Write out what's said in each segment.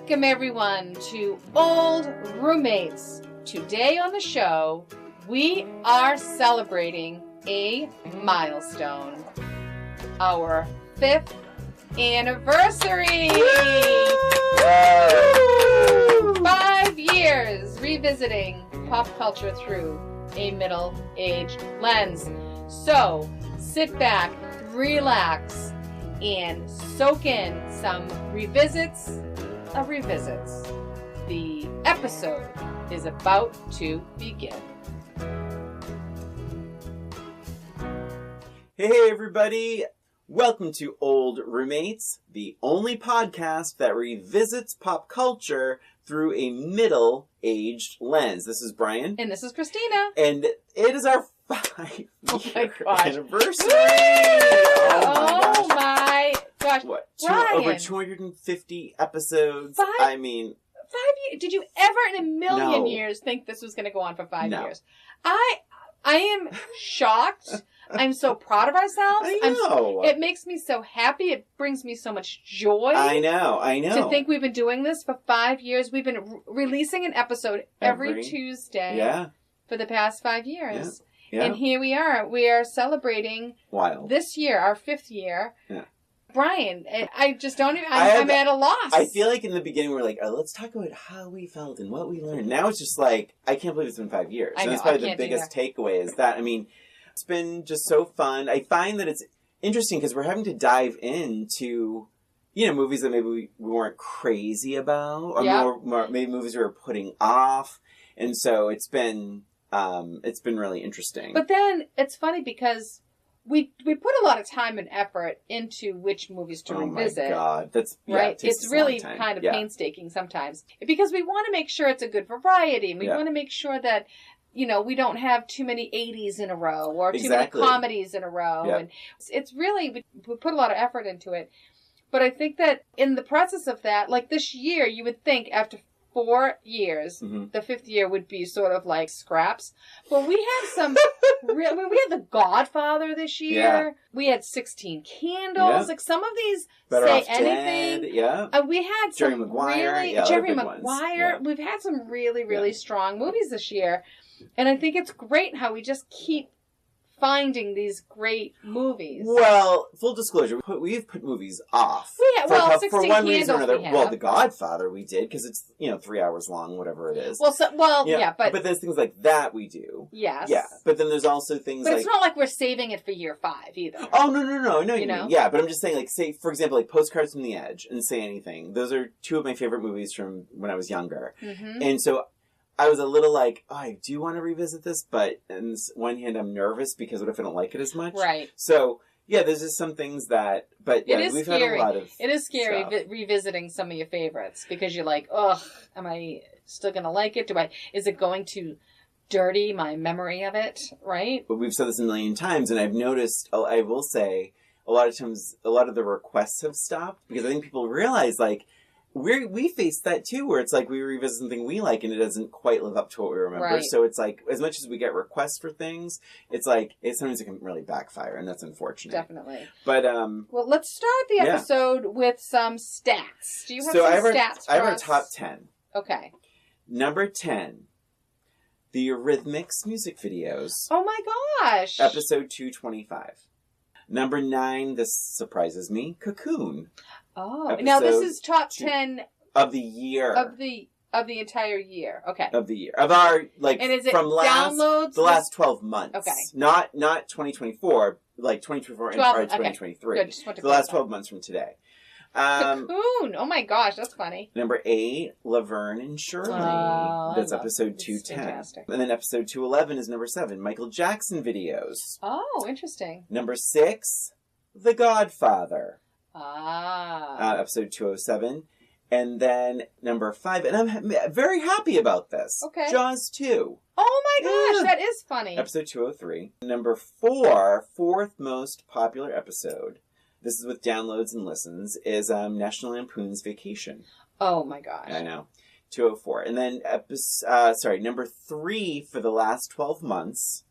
Welcome everyone to Old Roommates. Today on the show, we are celebrating a milestone. Our 5th anniversary! Woo! 5 years revisiting pop culture through a middle-aged lens. So, sit back, relax, and soak in some revisits of revisits. The episode is about to begin. Hey everybody! Welcome to Old Roommates, the only podcast that revisits pop culture through a middle-aged lens. This is Brian. And this is Christina. And it is our 5-year anniversary! Oh my gosh. What? Brian. Over 250 episodes. 5 years. Did you ever in a million No. years think this was going to go on for 5 No. years? I am shocked. I'm so proud of ourselves. I know. It makes me so happy. It brings me so much joy. I know. To think we've been doing this for 5 years. We've been releasing an episode every Tuesday for the past 5 years. Yeah. And here we are. We are celebrating this year, our 5th year. Yeah. Brian, I just don't even, I'm at a loss. I feel like in the beginning we're like, oh, let's talk about how we felt and what we learned. Now it's just like, I can't believe it's been 5 years. I know, that's probably I the can't biggest takeaway is that, I mean, it's been just so fun. I find that it's interesting because we're having to dive into, movies that maybe we weren't crazy about, or more, maybe movies we were putting off. And so it's been really interesting. But then it's funny because we put a lot of time and effort into which movies to revisit. Oh my God. Right? It's really kind of painstaking sometimes because we want to make sure it's a good variety and we want to make sure that we don't have too many 80s in a row or too many comedies in a row. Yeah. And it's really, we put a lot of effort into it. But I think that in the process of that, like this year, you would think after 4 years, the 5th year would be sort of like scraps. But we have some we had The Godfather this year. Yeah. We had 16 Candles. Yeah. Like some of these Better say Off anything. Dead. Yeah. We had Jerry some Maguire. really Jerry Maguire. Yeah. We've had some really, really strong movies this year. And I think it's great how we just keep finding these great movies. Well, full disclosure, we've put movies off. For 16 one Candles reason or another. Well, The Godfather we did, because it's, 3 hours long, whatever it is. But there's things like that we do. Yes. Yeah, but then there's also things But it's not like we're saving it for year 5, either. Oh, no, you mean. Yeah, but I'm just saying, like, say, for example, like Postcards from the Edge and Say Anything. Those are 2 of my favorite movies from when I was younger. Mm-hmm. And so I was a little like, oh, I do want to revisit this, but on one hand, I'm nervous because what if I don't like it as much? Right. So, yeah, there's just some things that, but yeah, we've had a lot of It is scary stuff. Revisiting some of your favorites because you're like, ugh, am I still going to like it? Is it going to dirty my memory of it? Right? But we've said this a million times, and I've noticed, I will say, a lot of times, a lot of the requests have stopped because I think people realize, like, we face that too, where it's like we revisit something we like and it doesn't quite live up to what we remember. Right. So it's like, as much as we get requests for things, it's like, sometimes it can really backfire, and that's unfortunate. Definitely. But, well, let's start the episode with some stats. Do you have some stats for us? I have our top 10. Okay. Number 10, the Eurythmics music videos. Oh my gosh. Episode 225. Number 9, this surprises me, Cocoon. Oh, now this is top 10 of the year of the entire year. Okay, of the year of our and is it from downloads? The last 12 months. Okay, not 2024, like 2024 and prior to 2023. Good. Just want to the last 12 months from today. Cocoon. Oh my gosh, that's funny. Number 8, Laverne and Shirley. Oh, that's episode 210. Fantastic. And then episode 211 is number 7, Michael Jackson videos. Oh, interesting. Number 6, The Godfather. Episode 207. And then number 5, and I'm very happy about this. Okay. Jaws 2. Oh my gosh, that is funny. Episode 203. Number 4, fourth most popular episode, this is with downloads and listens, is National Lampoon's Vacation. Oh my gosh. I know. 204. And then, number 3 for the last 12 months,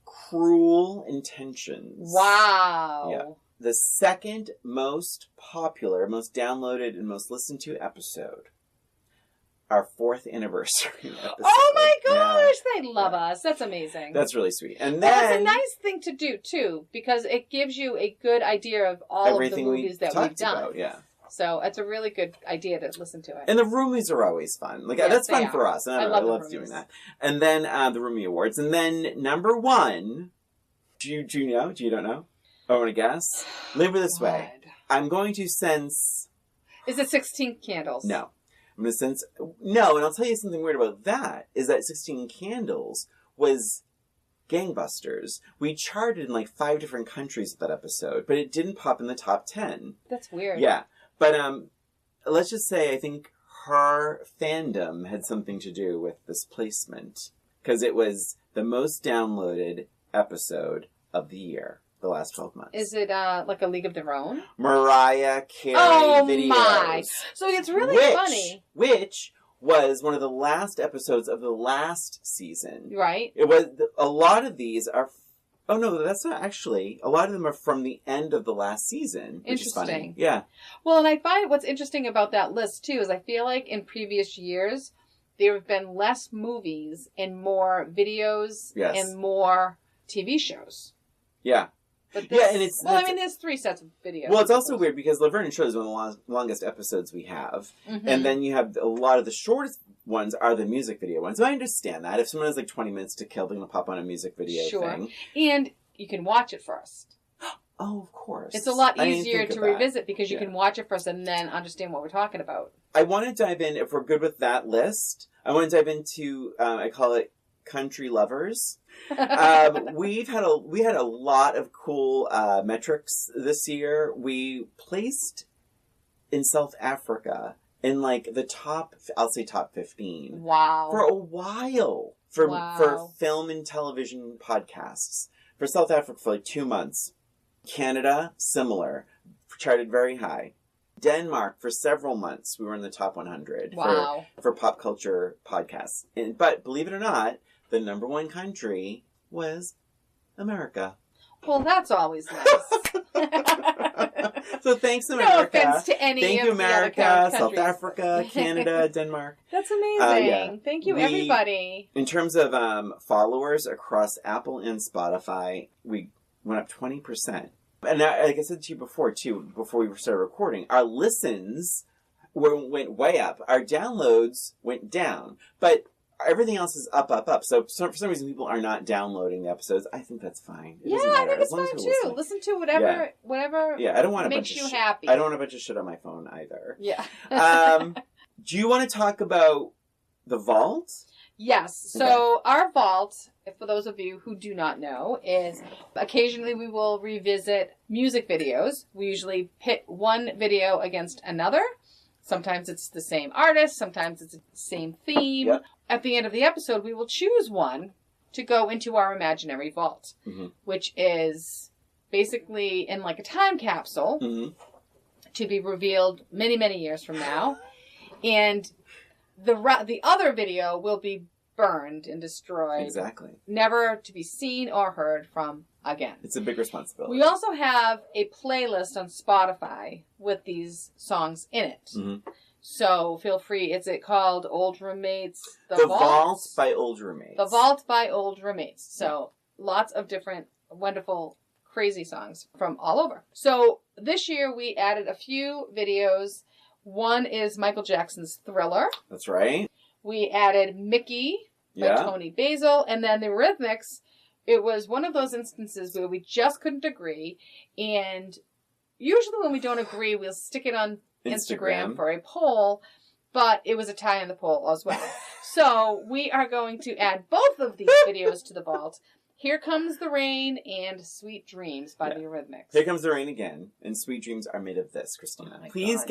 Cruel Intentions. Wow. Yeah. The second most popular, most downloaded, and most listened to episode our 4th anniversary episode. Oh my gosh, they love us. That's amazing. That's really sweet. And then that's a nice thing to do too, because it gives you a good idea of all of the movies that we've done. About, yeah. So it's a really good idea to listen to it. And the Roomies are always fun. Like that's fun for us. And I love doing that. And then the Roomie Awards. And then number 1, do you know? Do you don't know? I want to guess. Live this way. I'm going to sense. Is it 16 Candles? No. I'm going to sense. No, and I'll tell you something weird about that. Is that 16 Candles was gangbusters. We charted in like 5 different countries with that episode, but it didn't pop in the top 10. That's weird. Yeah. But let's just say I think her fandom had something to do with this placement. Because it was the most downloaded episode of the year, the last 12 months. Is it like a League of Their Own? Mariah Carey videos. Oh my! So it's really funny. Which was one of the last episodes of the last season. Right. It was, a lot of these are... Oh, no, that's not actually. A lot of them are from the end of the last season, which is funny. Yeah. Well, and I find what's interesting about that list, too, is I feel like in previous years, there have been less movies and more videos and more TV shows. Yeah. But this, and it's... Well, I mean, there's 3 sets of videos. Well, it's also weird because Laverne and Shirley is one of the longest episodes we have. Mm-hmm. And then you have a lot of the shortest ones are the music video ones. So I understand that. If someone has like 20 minutes to kill, they're going to pop on a music video thing. And you can watch it first. Oh, of course. It's a lot easier to revisit because you can watch it first and then understand what we're talking about. I want to dive in, if we're good with that list, I want to dive into, I call it Country Lovers. We had a lot of cool metrics this year. We placed in South Africa in like the top, I'll say top 15. Wow. For a while. For film and television podcasts. For South Africa for like 2 months. Canada, similar. Charted very high. Denmark, for several months, we were in the top 100 for pop culture podcasts. But believe it or not, the number 1 country was America. Well, that's always nice. So thanks, America. No offense to any Thank of you, America, the other South Africa, Canada, Denmark. That's amazing. Thank you, everybody. In terms of followers across Apple and Spotify, we went up 20%. And like I said to you before, too, before we started recording, our listens went way up. Our downloads went down. But everything else is up. So for some reason, people are not downloading the episodes. I think that's fine. I think it's fine, too. Listen to whatever I don't want makes you happy. I don't want a bunch of shit on my phone, either. Yeah. Do you want to talk about the vault? Yes. So our vault, for those of you who do not know, is occasionally we will revisit music videos. We usually pit one video against another. Sometimes it's the same artist. Sometimes it's the same theme. Yep. At the end of the episode, we will choose one to go into our imaginary vault, which is basically in like a time capsule to be revealed many, many years from now. And the other video will be burned and destroyed. Exactly. Never to be seen or heard from again. It's a big responsibility. We also have a playlist on Spotify with these songs in it. Mm-hmm. So feel free. Is it called Old Roommates? The Vault by Old Roommates. The Vault by Old Roommates. So lots of different wonderful, crazy songs from all over. So this year we added a few videos. One is Michael Jackson's Thriller. That's right. We added Mickey by Tony Basil. And then the Eurythmics, it was one of those instances where we just couldn't agree. And usually when we don't agree, we'll stick it on Instagram for a poll. But it was a tie in the poll as well. So we are going to add both of these videos to the vault. Here Comes the Rain and Sweet Dreams by the Eurythmics. Here Comes the Rain again, and Sweet Dreams are made of this, Christina. Please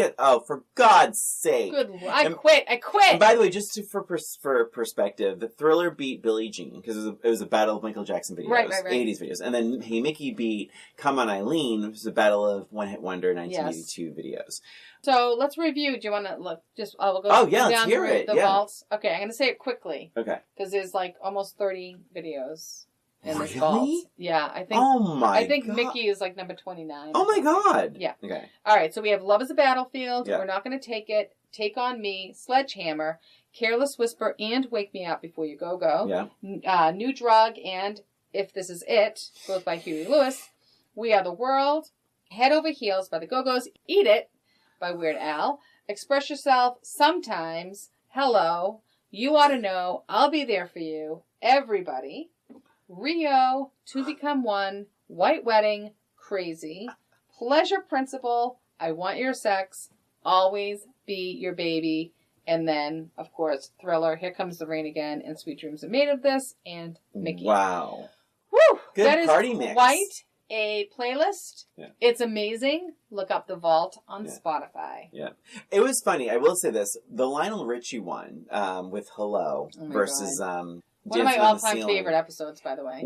for God's sake. I quit. And by the way, just for perspective, the Thriller beat Billie Jean, because it was a battle of Michael Jackson videos, right. 80s videos. And then Hey Mickey beat Come On Eileen, which was a battle of One Hit Wonder 1982 videos. So let's review. Do you want to look? We'll go let's hear it. The vaults. Okay, I'm going to say it quickly. Okay. Because there's like almost 30 videos. Really? Yeah, I think. Oh my! I think Mickey is like number 29. Oh my God! Yeah. Okay. All right, so we have Love Is a Battlefield. Yeah. We're Not Gonna Take It. Take on Me. Sledgehammer. Careless Whisper and Wake Me Up Before You Go Go. Yeah. New Drug and If This Is It, both by Huey Lewis. We Are the World. Head Over Heels by the Go-Go's. Eat It by Weird Al. Express Yourself Sometimes. Hello. You Ought to Know. I'll Be There For You. Everybody. Rio. To Become One. White Wedding. Crazy. Pleasure Principle. I Want Your Sex. Always Be Your Baby. And then, of course, Thriller, Here Comes the Rain Again, and Sweet Dreams Are Made of This, and Mickey. Wow. Woo! Good party mix. Quite a playlist. Yeah. It's amazing. Look up The Vault on Spotify. Yeah. It was funny. I will say this. The Lionel Richie one with Hello versus... one of my all-time favorite episodes, by the way.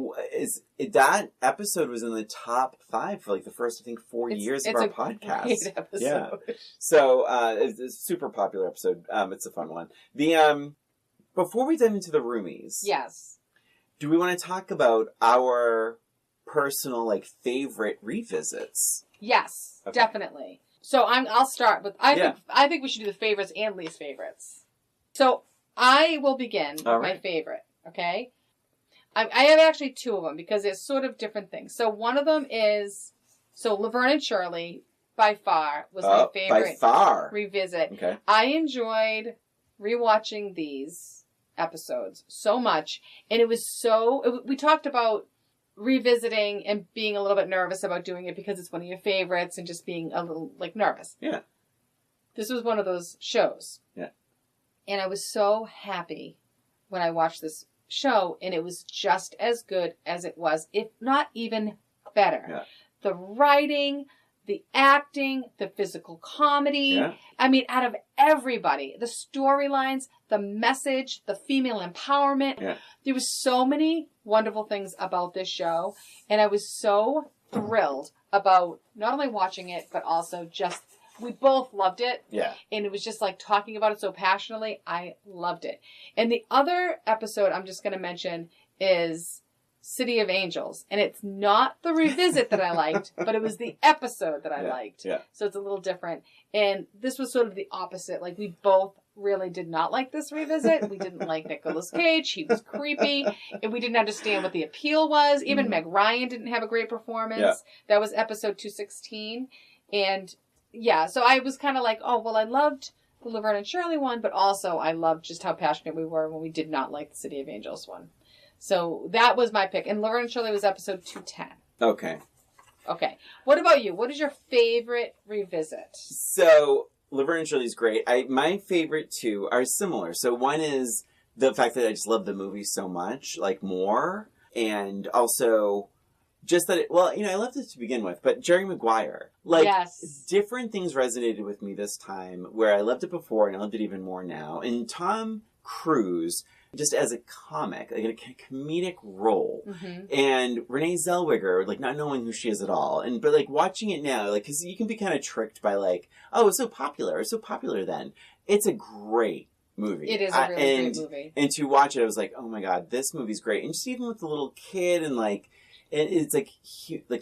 That episode was in the top 5 for like the first, I think, 4 years of our podcast. It's a great episode. Yeah. So it's a super popular episode. It's a fun one. Before we dive into the roomies, yes, do we want to talk about our personal like favorite revisits? Yes, definitely. So I'll start with I think we should do the favorites and least favorites. So I will begin with my favorite. Okay, I have actually 2 of them because they're sort of different things. So one of them is Laverne and Shirley. By far was my favorite. By far revisit. Okay, I enjoyed rewatching these episodes so much, and it was we talked about revisiting and being a little bit nervous about doing it because it's one of your favorites and just being a little like nervous. Yeah, this was one of those shows. Yeah, and I was so happy when I watched this show, and it was just as good as it was, if not even better. Yeah. The writing, the acting, the physical comedy. Yeah. I mean, out of everybody, the storylines, the message, the female empowerment. Yeah. There was so many wonderful things about this show, and I was so thrilled about not only watching it, but also just we both loved it. Yeah. And it was just like talking about it so passionately. I loved it. And the other episode I'm just going to mention is City of Angels. And it's not the revisit that I liked, but it was the episode that I liked. Yeah. So it's a little different. And this was sort of the opposite. Like we both really did not like this revisit. We didn't like Nicolas Cage. He was creepy. And we didn't understand what the appeal was. Even Meg Ryan didn't have a great performance. Yeah. That was episode 216. And yeah, so I was kind of like, oh, well, I loved the Laverne and Shirley one, but also I loved just how passionate we were when we did not like the City of Angels one. So that was my pick. And Laverne and Shirley was episode 210. Okay. Okay. What about you? What is your favorite revisit? So Laverne and Shirley's great. My favorite 2 are similar. So one is the fact that I just love the movie so much, like more. And also just that, I loved it to begin with, but Jerry Maguire. Like, different things resonated with me this time where I loved it before and I loved it even more now. And Tom Cruise, just as a comic, like in a comedic role. Mm-hmm. And Renee Zellweger, like not knowing who she is at all. But like watching it now, like, cause you can be kind of tricked by like, oh, it's so popular then. It's a great movie. It is a really great movie. And to watch it, I was like, oh my God, this movie's great. And just even with the little kid and like, it's like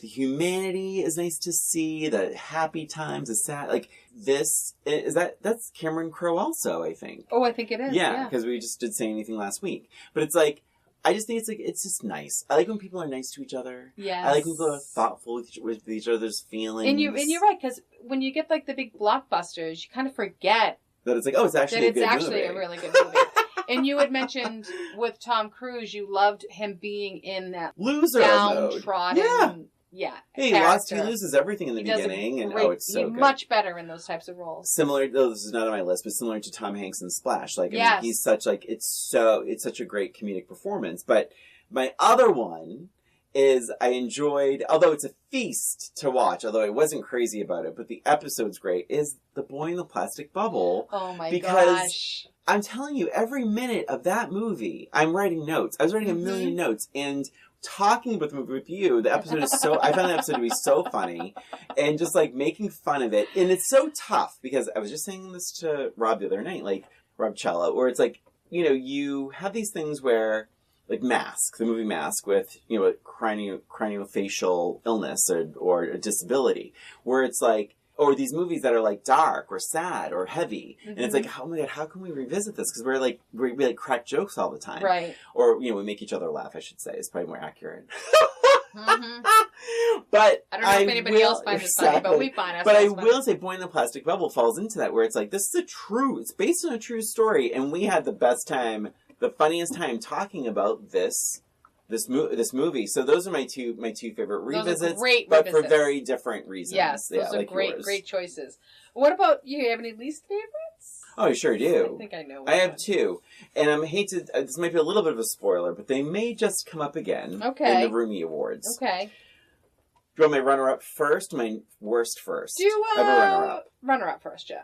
the humanity is nice to see, the happy times, the sad, like this that's Cameron Crowe also, I think. Oh, I think it is. Yeah, because we just did Say Anything last week. But it's like, I just think it's just nice. I like when people are nice to each other. Yes. I like when people are thoughtful with each other's feelings. And you're right, because when you get like the big blockbusters, you kind of forget that it's like, oh, it's actually a really good movie. And you had mentioned with Tom Cruise, you loved him being in that loser downtrodden, He loses everything in the beginning, and it's so good. Much better in those types of roles. Similar, though this is not on my list, but similar to Tom Hanks in Splash. Like, I mean, he's such like it's such a great comedic performance. But my other one is I enjoyed, although it's a feast to watch, although I wasn't crazy about it, but the episode's great, is The Boy in the Plastic Bubble. Oh my gosh. I'm telling you, every minute of that movie, I'm writing notes. I was writing a million notes, and talking about the movie with you, the episode is I found the episode to be so funny, and just like making fun of it. And it's so tough, because I was just saying this to Rob the other night, like Rob Cello, where it's like, you have these things where, like Mask, the movie Mask, with, a craniofacial illness or a disability, where it's like, or these movies that are like dark or sad or heavy. And it's like, oh my God, how can we revisit this? Because we're like, we like crack jokes all the time. Right. Or, we make each other laugh, I should say, is probably more accurate. But I don't know if anybody else finds it funny, but we find ourselves But I funny. will say Boy in the Plastic Bubble falls into that, where it's like, this is it's based on a true story, and we had the best time, the funniest time talking about this movie. So those are my two favorite revisits, those are great but revisits. for very different reasons. Yes, those are like great choices. What about you? You have any least favorites? Oh, I sure do. I think I know. I have two, and I hate to. This might be a little bit of a spoiler, but they may just come up again. Okay. In the Roomie Awards. Okay. Do you want my runner-up first? My worst first. Do I have a runner-up. Runner-up first, yeah.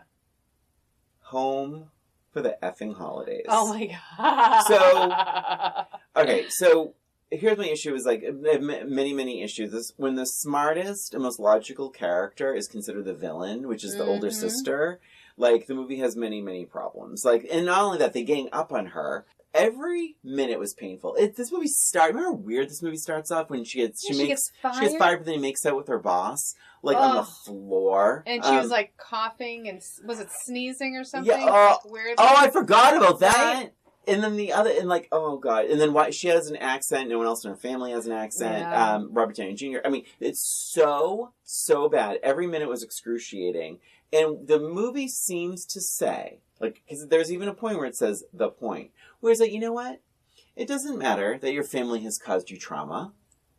Home for the effing holidays. Oh my God. Okay, so here's my issue: is like many issues. When the smartest and most logical character is considered the villain, which is the older sister. Like, the movie has many problems. Like, and not only that, they gang up on her. Every minute was painful. This movie remember how weird this movie starts off when she gets fired? She gets fired, but then he makes out with her boss, like, on the floor. And she was, like, coughing and, was it sneezing or something? Yeah, weird. Oh, I forgot about that! Right? And then the other, and like, oh God. And then she has an accent, no one else in her family has an accent. Yeah. Robert Downey Jr. I mean, it's so bad. Every minute was excruciating. And the movie seems to say, like, because there's even a point where it says, the point. Where it's like, you know what? It doesn't matter that your family has caused you trauma.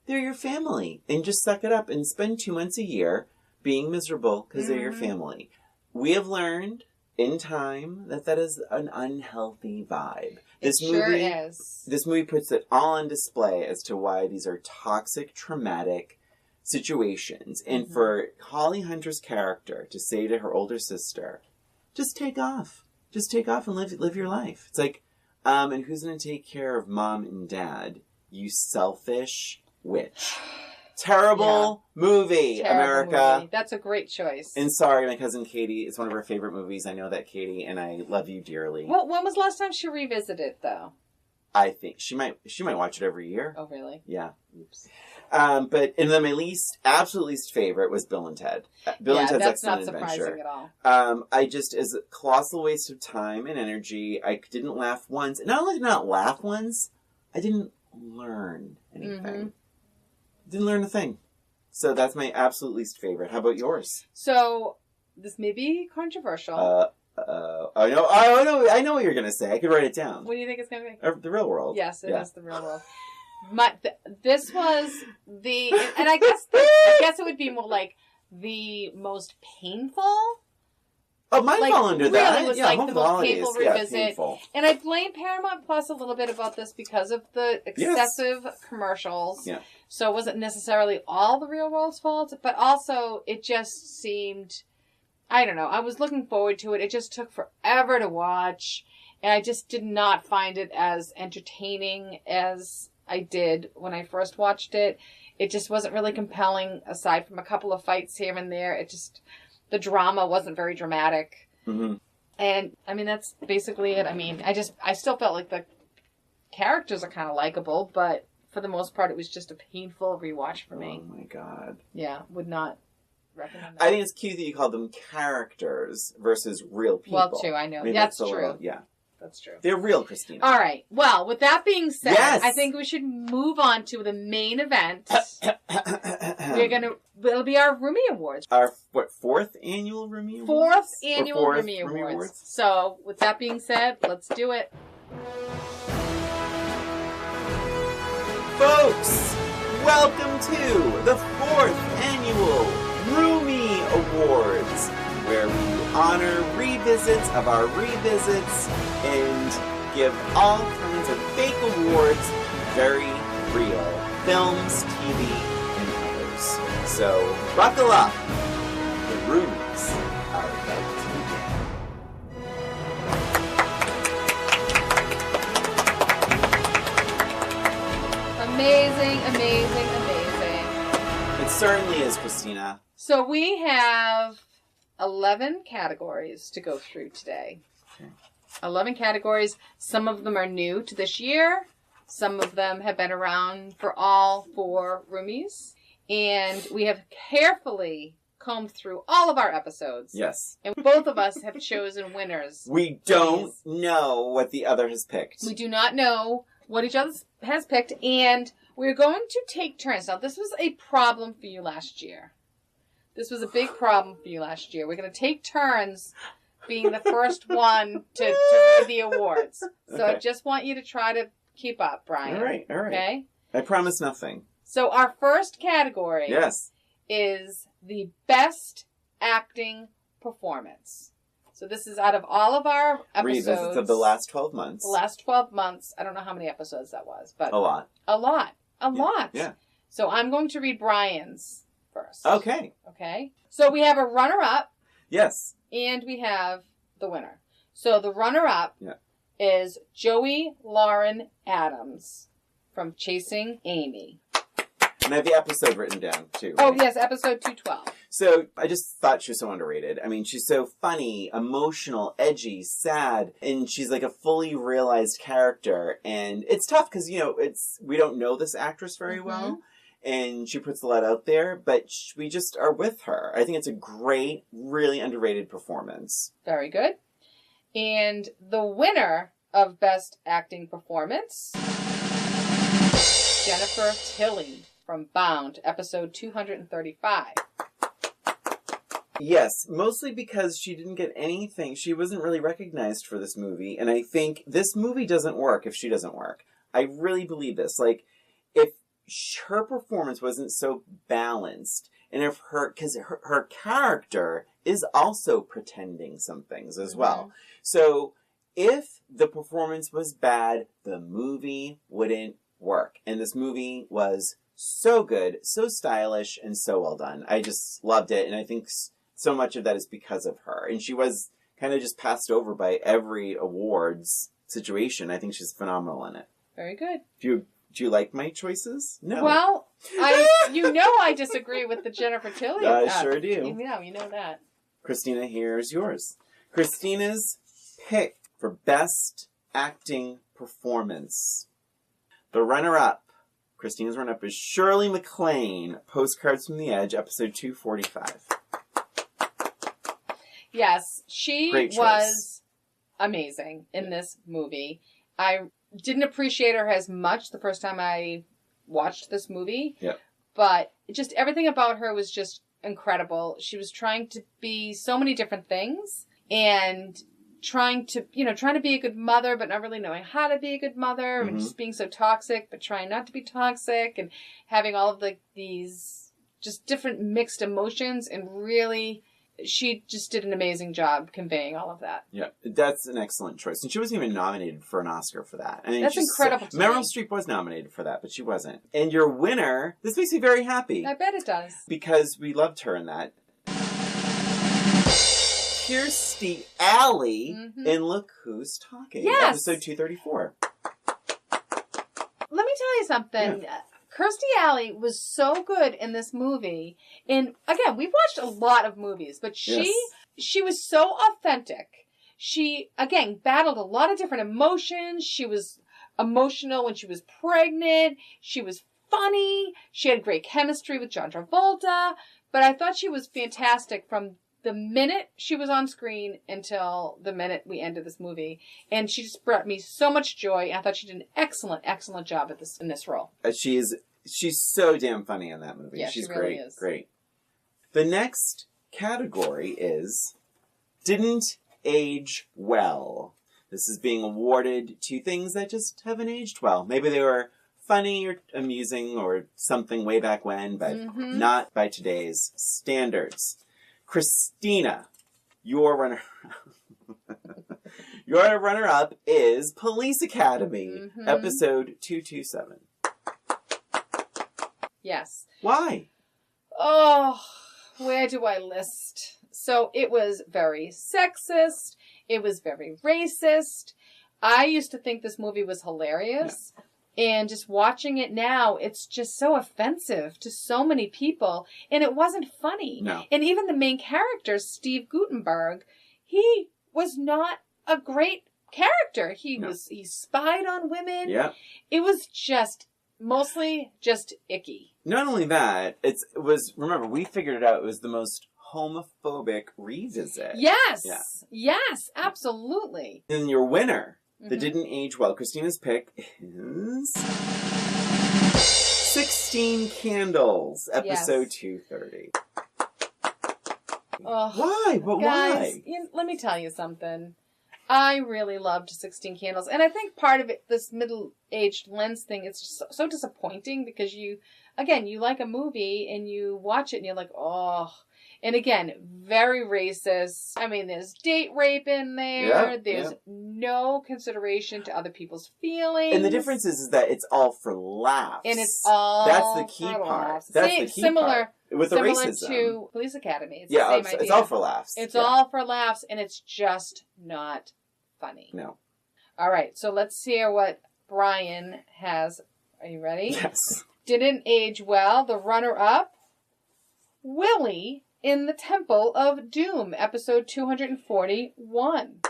They're your family. And just suck it up and spend 2 months a year being miserable because they're your family. We have learned in time that is an unhealthy vibe. This movie is. This movie puts it all on display as to why these are toxic, traumatic situations. And for Holly Hunter's character to say to her older sister, just take off. Just take off and live your life. It's like, and who's going to take care of mom and dad? You selfish witch. Terrible movie, America. Movie. That's a great choice. And sorry, my cousin Katie, it's one of her favorite movies. I know that, Katie, and I love you dearly. Well, when was the last time she revisited it, though? I think she might watch it every year. Oh, really? Yeah. Oops. And then my absolute least favorite was Bill and Ted. Bill and Ted's Excellent Adventure. That's not surprising at all. I just, as a colossal waste of time and energy, I didn't laugh once. Not only did not laugh once, I didn't learn anything. Didn't learn a thing. So that's my absolute least favorite. How about yours? So, this may be controversial. I know what you're going to say. I could write it down. What do you think it's going to be? The Real World. Yes, it is The Real World. This was and I guess it would be more like the most painful. Oh, mine fall under that. Really was like the most painful revisit. And I blame Paramount Plus a little bit about this because of the excessive commercials. Yeah. So it wasn't necessarily all the Real World's fault, but also it just seemed, I don't know, I was looking forward to it. It just took forever to watch. And I just did not find it as entertaining as I did when I first watched it. It just wasn't really compelling, aside from a couple of fights here and there. The drama wasn't very dramatic. Mm-hmm. And, I mean, that's basically it. I mean, I still felt like the characters are kind of likable, but for the most part, it was just a painful rewatch for me. Oh, my God. Yeah, would not recommend that. I think it's cute that you call them characters versus real people. Well, too, I know. That's true. Yeah. That's true. They're real, Christina. All right. Well, with that being said, I think we should move on to the main event. It'll be our Roomie Awards. Our, fourth annual Roomie Awards? Fourth annual Roomie Awards. So, with that being said, let's do it. Folks, welcome to the fourth annual Roomie Awards, where we honor revisits of our revisits and give all kinds of fake awards, very real films, TV, and others. So, buckle up. The Roomies are about to begin. Amazing, amazing, amazing. It certainly is, Christina. So we have 11 categories to go through today. Okay. 11 categories. Some of them are new to this year. Some of them have been around for all 4 roomies. And we have carefully combed through all of our episodes. Yes. And both of us have chosen winners. We don't know what the other has picked. We do not know what each other has picked, and we're going to take turns. Now, this was a problem for you last year. This was a big problem for you last year. We're going to take turns being the first one to read the awards. So I just want you to try to keep up, Brian. All right. Okay? I promise nothing. So our first category is the best acting performance. So this is out of all of our episodes. Revisits of the last 12 months. The last 12 months. I don't know how many episodes that was, but... A lot. A lot. Yeah. So I'm going to read Brian's first. Okay. So we have a runner-up. Yes. And we have the winner. So the runner-up is Joey Lauren Adams from Chasing Amy. And I have the episode written down, too. Right? Oh, yes, episode 212. So I just thought she was so underrated. I mean, she's so funny, emotional, edgy, sad, and she's like a fully realized character. And it's tough because, we don't know this actress very well. And she puts a lot out there, but we just are with her. I think it's a great, really underrated performance. Very good. And the winner of Best Acting Performance, Jennifer Tilly from Bound, episode 235. Yes, mostly because she didn't get anything. She wasn't really recognized for this movie. And I think this movie doesn't work if she doesn't work. I really believe this. Like, if her performance wasn't so balanced, and if because her character is also pretending some things as well. So if the performance was bad, the movie wouldn't work. And this movie was so good, so stylish, and so well done. I just loved it, and I think so much of that is because of her. And she was kind of just passed over by every awards situation. I think she's phenomenal in it. Very good. Do you like my choices? No. Well, I disagree with the Jennifer Tilly. I sure do. You know that. Christina, here's yours. Christina's pick for Best Acting Performance. The runner-up, Christina's runner-up is Shirley MacLaine, Postcards from the Edge, episode 245. Yes, she was amazing in this movie. I didn't appreciate her as much the first time I watched this movie. Yep. But just everything about her was just incredible. She was trying to be so many different things and trying to be a good mother, but not really knowing how to be a good mother, and just being so toxic, but trying not to be toxic, and having all of these just different mixed emotions, and really, she just did an amazing job conveying all of that. Yeah, that's an excellent choice. And she wasn't even nominated for an Oscar for that. I mean, that's incredible. Meryl Streep was nominated for that, but she wasn't. And your winner, this makes me very happy. I bet it does. Because we loved her in that. Kirstie Alley in Look Who's Talking. Yes. Episode 234. Let me tell you something. Yeah. Kirstie Alley was so good in this movie. And again, we've watched a lot of movies, but she was so authentic. She, again, battled a lot of different emotions. She was emotional when she was pregnant. She was funny. She had great chemistry with John Travolta. But I thought she was fantastic from the minute she was on screen until the minute we ended this movie. And she just brought me so much joy. I thought she did an excellent, excellent job in this role. She's so damn funny in that movie. Yeah, she's she really great. is. Great. The next category is Didn't Age Well. This is being awarded to things that just haven't aged well. Maybe they were funny or amusing or something way back when, but not by today's standards. Christina, your runner-up is Police Academy, episode 227. Yes. Why? Oh, where do I list? So it was very sexist. It was very racist. I used to think this movie was hilarious. Yeah. And just watching it now, it's just so offensive to so many people. And it wasn't funny. No. And even the main character, Steve Guttenberg, he was not a great character. He spied on women. Yeah. It was mostly just icky. Not only that, remember, we figured it out, it was the most homophobic revisit. Yes. Yeah. Yes, absolutely. And your winner that didn't age well, Christina's pick is 16 Candles, episode 230. Why? But guys, why? Let me tell you something. I really loved 16 Candles. And I think part of it, this middle-aged lens thing, it's just so disappointing because you like a movie and you watch it and you're like, oh. And again, very racist. I mean, there's date rape in there. There's no consideration to other people's feelings. And the difference is that it's all for laughs. And it's all That's the key part. Laughs. That's the key part. With the racism. Similar to Police Academy. It's the same idea. It's all for laughs. It's all for laughs, and it's just not funny. No. All right, so let's hear what Brian has. Are you ready? Yes. Didn't age well. The runner-up, Willie in the Temple of Doom, episode 241.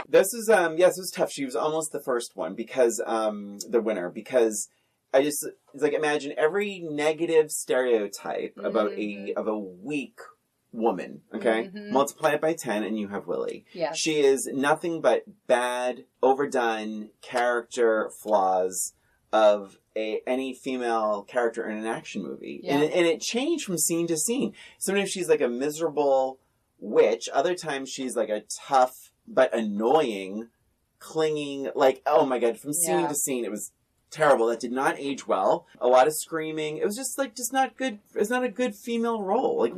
This is this was tough. She was almost the first one because the winner because it's like imagine every negative stereotype about a weak woman, okay? Multiply it by 10 and you have Willie. Yes. She is nothing but bad, overdone character flaws of any female character in an action movie. Yeah. And it changed from scene to scene. Sometimes she's like a miserable witch. Other times she's like a tough but annoying, clinging, like, oh my God, from scene to scene. It was terrible. That did not age well. A lot of screaming. It was just not good. It's not a good female role. Like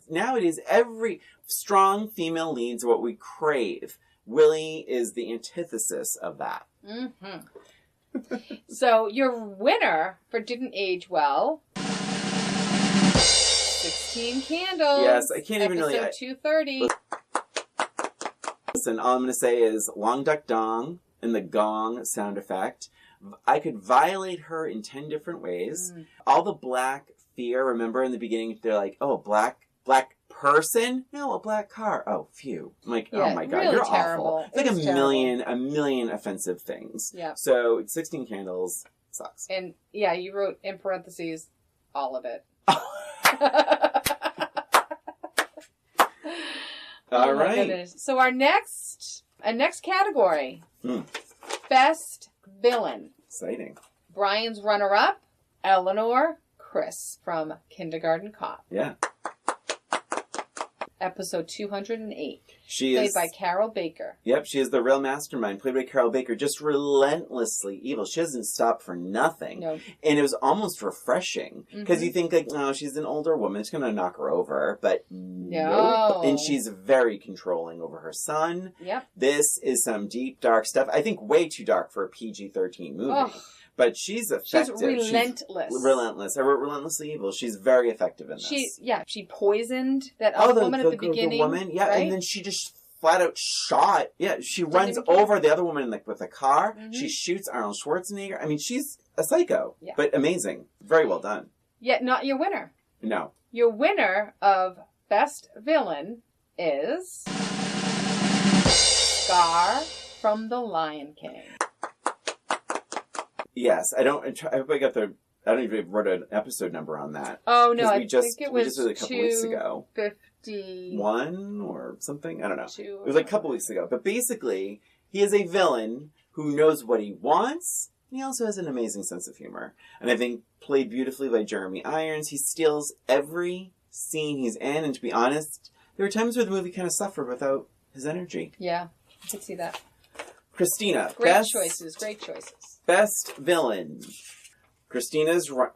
nowadays, every strong female leads are what we crave. Willie is the antithesis of that. So your winner for Didn't Age Well, 16 Candles. Yes, I can't even really. Episode 230. Listen, all I'm going to say is Long Duck Dong and the gong sound effect. I could violate her in 10 different ways. All the black fear, remember in the beginning, they're like, oh, black person? No, a black car. Oh, phew. I'm like, oh my God, really you're terrible. awful. It's like a million offensive things. Yeah. So 16 Candles sucks. And you wrote in parentheses, all of it. All right. So our next category, Best Villain. Exciting. Brian's runner-up, Eleanor Chris from Kindergarten Cop. Yeah. Episode 208. She played is by Carol Baker. Yep, she is the real mastermind, played by Carol Baker, just relentlessly evil. She doesn't stop for nothing. No. And it was almost refreshing. Because you think, like, oh, she's an older woman, it's going to knock her over. But no. And she's very controlling over her son. Yep. This is some deep, dark stuff. I think way too dark for a PG-13 movie. Oh. But she's effective. She's relentless. She's relentless. I wrote relentlessly evil. She's very effective in this. She poisoned that other woman at the beginning. The woman, right? And then she just flat out shot. Yeah, she runs over the other woman with a car. She shoots Arnold Schwarzenegger. I mean, she's a psycho, but amazing. Very well done. Yet not your winner. No. Your winner of Best Villain is Scar from The Lion King. Yes, I hope I got I don't even wrote an episode number on that. Oh no, I think it was we just did it a couple weeks ago. 51 or something. I don't know. It was like a couple weeks ago. But basically, he is a villain who knows what he wants. And he also has an amazing sense of humor, and I think played beautifully by Jeremy Irons. He steals every scene he's in, and to be honest, there were times where the movie kind of suffered without his energy. Yeah, I could see that. Christina, great choices. Best villain. Christina's runner-up.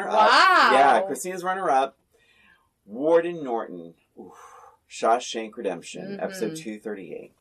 Wow. Yeah, Christina's runner-up. Warden Norton. Ooh. Shawshank Redemption, episode 238.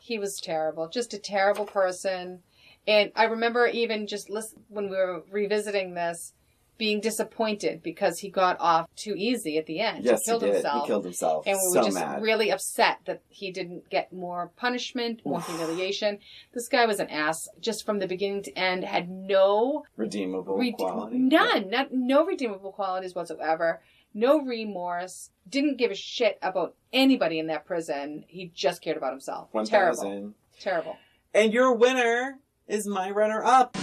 He was terrible. Just a terrible person. And I remember even just when we were revisiting this, being disappointed because he got off too easy at the end. Yes, he killed himself. He killed himself. And we were just really upset that he didn't get more punishment, more humiliation. This guy was an ass just from the beginning to end, had no redeemable quality. None. No redeemable qualities whatsoever. No remorse. Didn't give a shit about anybody in that prison. He just cared about himself. 1,000. Terrible. And your winner is my runner-up.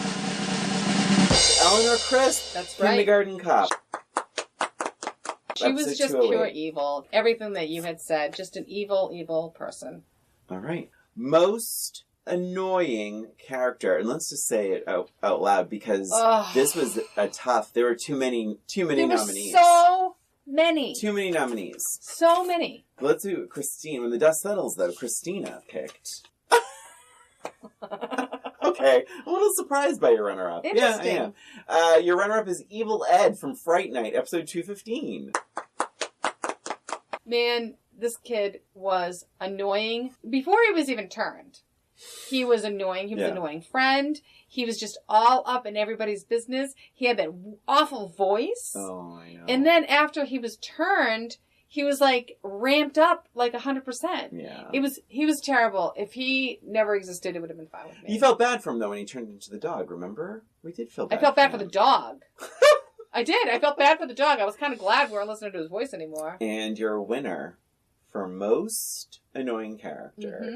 Eleanor Crisp. That's right. Kindergarten Cop. She was just pure evil. Everything that you had said. Just an evil, evil person. All right. Most annoying character. And let's just say it out loud because this was a tough... There were too many nominees. So many. Too many nominees. So many. Let's do Christine. When the dust settles, though, Christina picked... Okay, a little surprised by your runner-up. Interesting. Yeah, I am. Your runner-up is Evil Ed from Fright Night, episode 215. Man, this kid was annoying. Before he was even turned, he was annoying. He was an annoying friend. He was just all up in everybody's business. He had that awful voice. Oh, I know. And then after he was turned... He was like ramped up like 100%. Yeah. He was terrible. If he never existed, it would have been fine with me. You felt bad for him though when he turned into the dog, remember? We did feel bad. I felt bad for the dog. I did. I felt bad for the dog. I was kind of glad we weren't listening to his voice anymore. And your winner for most annoying character.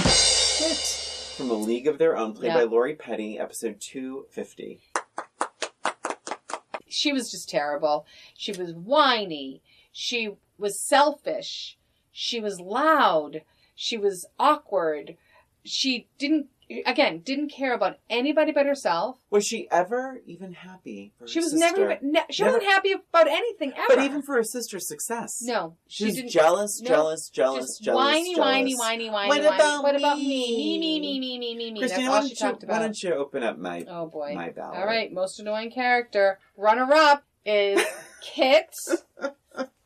Kit from A League of Their Own, played by Lori Petty, episode 250. She was just terrible. She was whiny. She was selfish. She was loud. She was awkward. She didn't care about anybody but herself. Was she ever even happy for her sister? She wasn't happy about anything ever. But even for her sister's success. No. She was jealous. Whiny. What about me? Me. Christina, That's all she talked about. Why don't you open up my boy. My ballot. All right, most annoying character. Runner-up is Kit,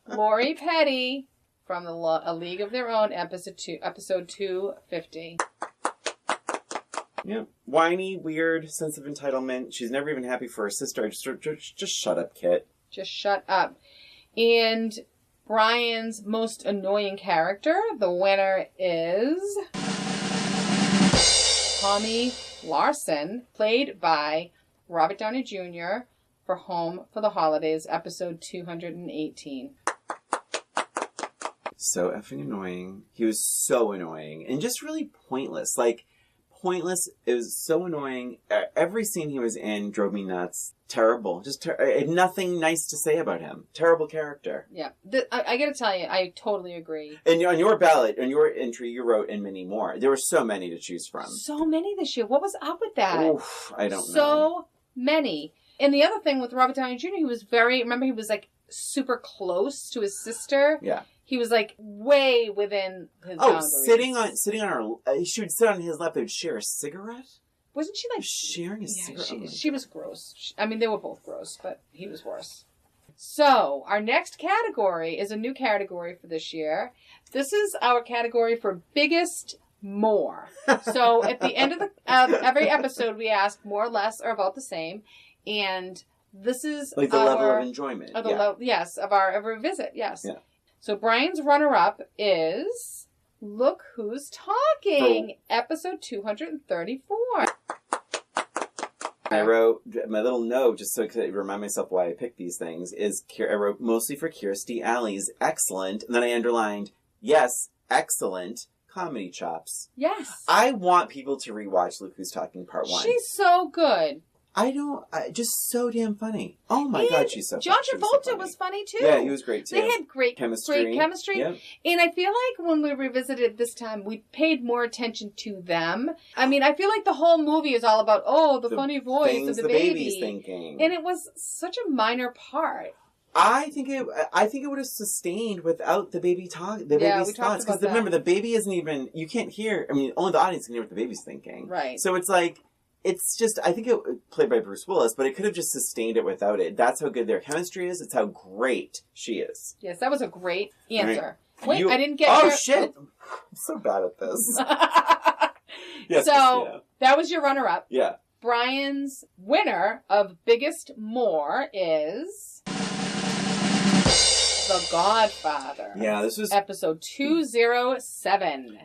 Lori Petty, from A League of Their Own, episode 250. Yeah. Whiny, weird, sense of entitlement. She's never even happy for her sister. Just shut up, Kit. Just shut up. And Brian's most annoying character, the winner is Tommy Larson, played by Robert Downey Jr. for Home for the Holidays, episode 218. So effing annoying. He was so annoying. And just really pointless. Pointless. It was so annoying. Every scene he was in drove me nuts. Terrible. I had nothing nice to say about him. Terrible character. Yeah. I gotta tell you, I totally agree. And on your ballot, on your entry, you wrote "and many more." There were so many to choose from. So many this year. What was up with that? Oof, I don't know. So many. And the other thing with Robert Downey Jr., he was remember he was like super close to his sister. Yeah. He was like way within his boundaries. sitting on her. She would sit on his lap. They would share a cigarette. Wasn't she like sharing a cigarette? She was gross. I mean, they were both gross, but he was worse. So our next category is a new category for this year. This is our category for biggest more. So at the end of every episode, we ask more or less or about the same, and this is like the level of enjoyment. Yes, of our visit. Yes. Yeah. So Brian's runner-up is Look Who's Talking, episode 234. I wrote my little note, just so I could remind myself why I picked these things, I wrote mostly for Kirstie Alley's excellent, and then I underlined, yes, excellent, comedy chops. Yes. I want people to rewatch Look Who's Talking Part 1. She's so good. Just so damn funny. Oh my God, she's so funny. John Travolta was funny too. Yeah, he was great too. They had great chemistry. Yep. And I feel like when we revisited this time, we paid more attention to them. I mean, I feel like the whole movie is all about, the funny voice of the baby's thinking. And it was such a minor part. I think it would have sustained without the baby's thoughts. Because remember, the baby isn't even, you can't hear, I mean, only the audience can hear what the baby's thinking. Right. So it's like, it's just, I think it played by Bruce Willis, but it could have just sustained it without it. That's how good their chemistry is. It's how great she is. Yes, that was a great answer. Right. Wait, I didn't get Oh, shit! I'm so bad at this. Yes, so, that was your runner-up. Yeah. Brian's winner of Biggest More is The Godfather. Yeah, this was episode 207.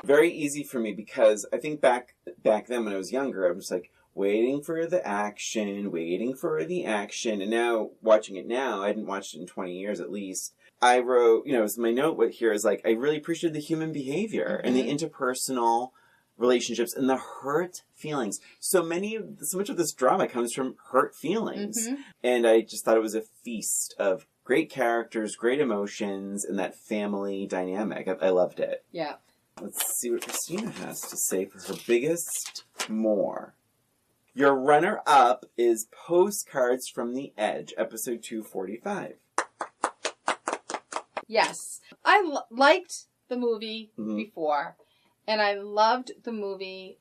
Very easy for me because I think back then when I was younger, I was like waiting for the action. And now, watching it now, I hadn't watched it in 20 years at least. I wrote, my note here is like, I really appreciated the human behavior and the interpersonal relationships and the hurt feelings. So much of this drama comes from hurt feelings. Mm-hmm. And I just thought it was a feast of great characters, great emotions, and that family dynamic. I loved it. Yeah. Let's see what Christina has to say for her biggest more. Your runner-up is Postcards from the Edge, episode 245. Yes. I liked the movie before, and I loved the movie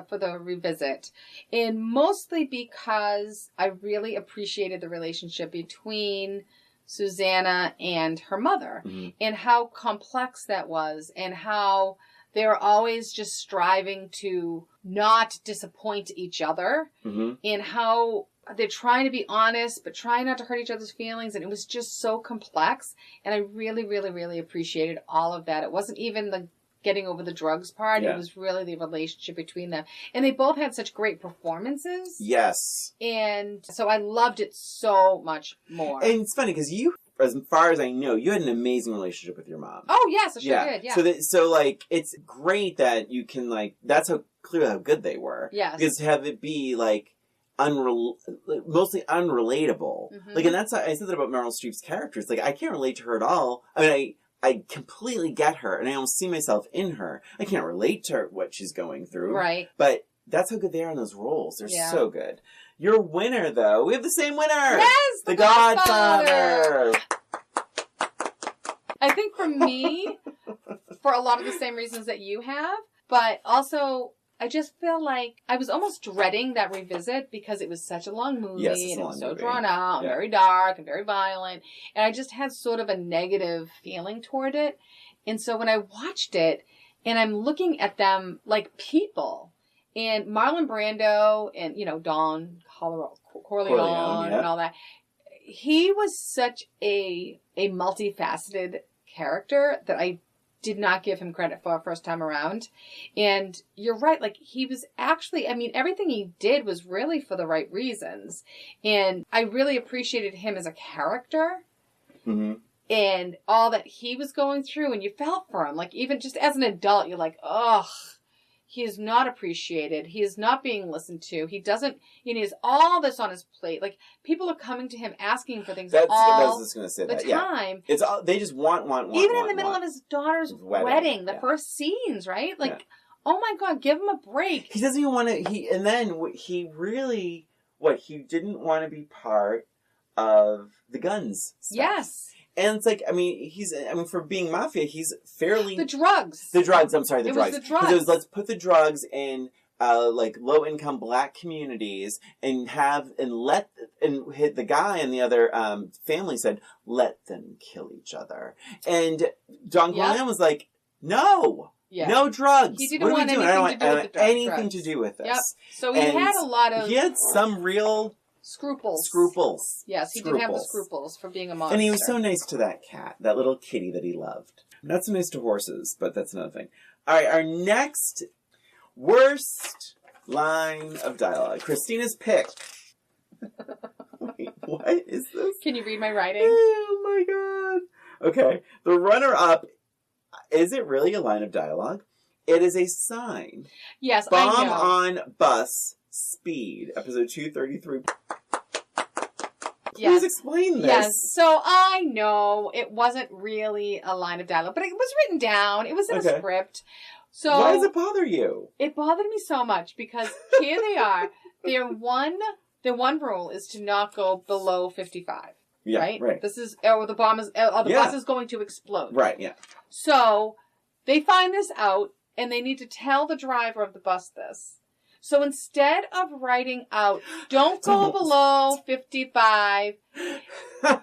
for the revisit, and mostly because I really appreciated the relationship between Susanna and her mother, and how complex that was, and how they're always just striving to not disappoint each other, and how they're trying to be honest, but trying not to hurt each other's feelings. And it was just so complex. And I really, really, really appreciated all of that. It wasn't even the getting over the drugs part. Yeah. It was really the relationship between them. And they both had such great performances. Yes. And so I loved it so much more. And it's funny because you, as far as I know, you had an amazing relationship with your mom. Oh, yes, I sure did, yeah. So, like, it's great that you can, like, that's how clear how good they were. Yes. Because to have it be, like, mostly unrelatable. Like, and that's how I said that about Meryl Streep's characters. Like, I can't relate to her at all. I mean, I completely get her, and I almost see myself in her. I can't relate to what she's going through. Right. But that's how good they are in those roles. They're so good. Your winner, though, we have the same winner. Yes, The Godfather. I think for me, for a lot of the same reasons that you have, but also I just feel like I was almost dreading that revisit because it was such a long movie, and it was so drawn out, and very dark and very violent, and I just had sort of a negative feeling toward it. And so when I watched it, and I'm looking at them like people, and Marlon Brando and, you know, Don Corleone and all that, he was such a multifaceted character that I did not give him credit for first time around. And you're right, like, he was actually, I mean, everything he did was really for the right reasons. And I really appreciated him as a character. And all that he was going through, and you felt for him. Like, even just as an adult, you're like, ugh, he is not appreciated. He is not being listened to. He doesn't, you know, he has all this on his plate. Like, people are coming to him asking for things all the time. It's all, they just want. Even in the middle of his daughter's wedding, the first scenes, right? Like, oh my God, give him a break. He doesn't even want to, and then he really, he didn't want to be part of the guns stuff. Yes. And it's like, I mean, for being mafia, he's fairly... The drugs. I'm sorry, the drugs. Was the drugs. It was, let's put the drugs in, like, low-income black communities and hit the guy and the other family said, let them kill each other. And Don Corleone was like, no! Yeah. No drugs. He didn't want anything to do with this. Yep. So he had a lot of... He had some real... Scruples. Yes, he did have the scruples for being a monster. And he was so nice to that cat, that little kitty that he loved. Not so nice to horses, but that's another thing. All right, our next worst line of dialogue. Christina's pick. Wait, what is this? Can you read my writing? Oh my God. Okay, the runner-up, is it really a line of dialogue? It is a sign. Yes, Bomb I know. on bus. Speed, episode 233. Yes. Please explain this. Yes, so I know it wasn't really a line of dialogue, but it was written down. It was in a script. So why does it bother you? It bothered me so much because here they are. Their one rule is to not go below 55. Yeah, right. This is the bus is going to explode. Right. Yeah. So they find this out, and they need to tell the driver of the bus this. So instead of writing out, don't go below 55,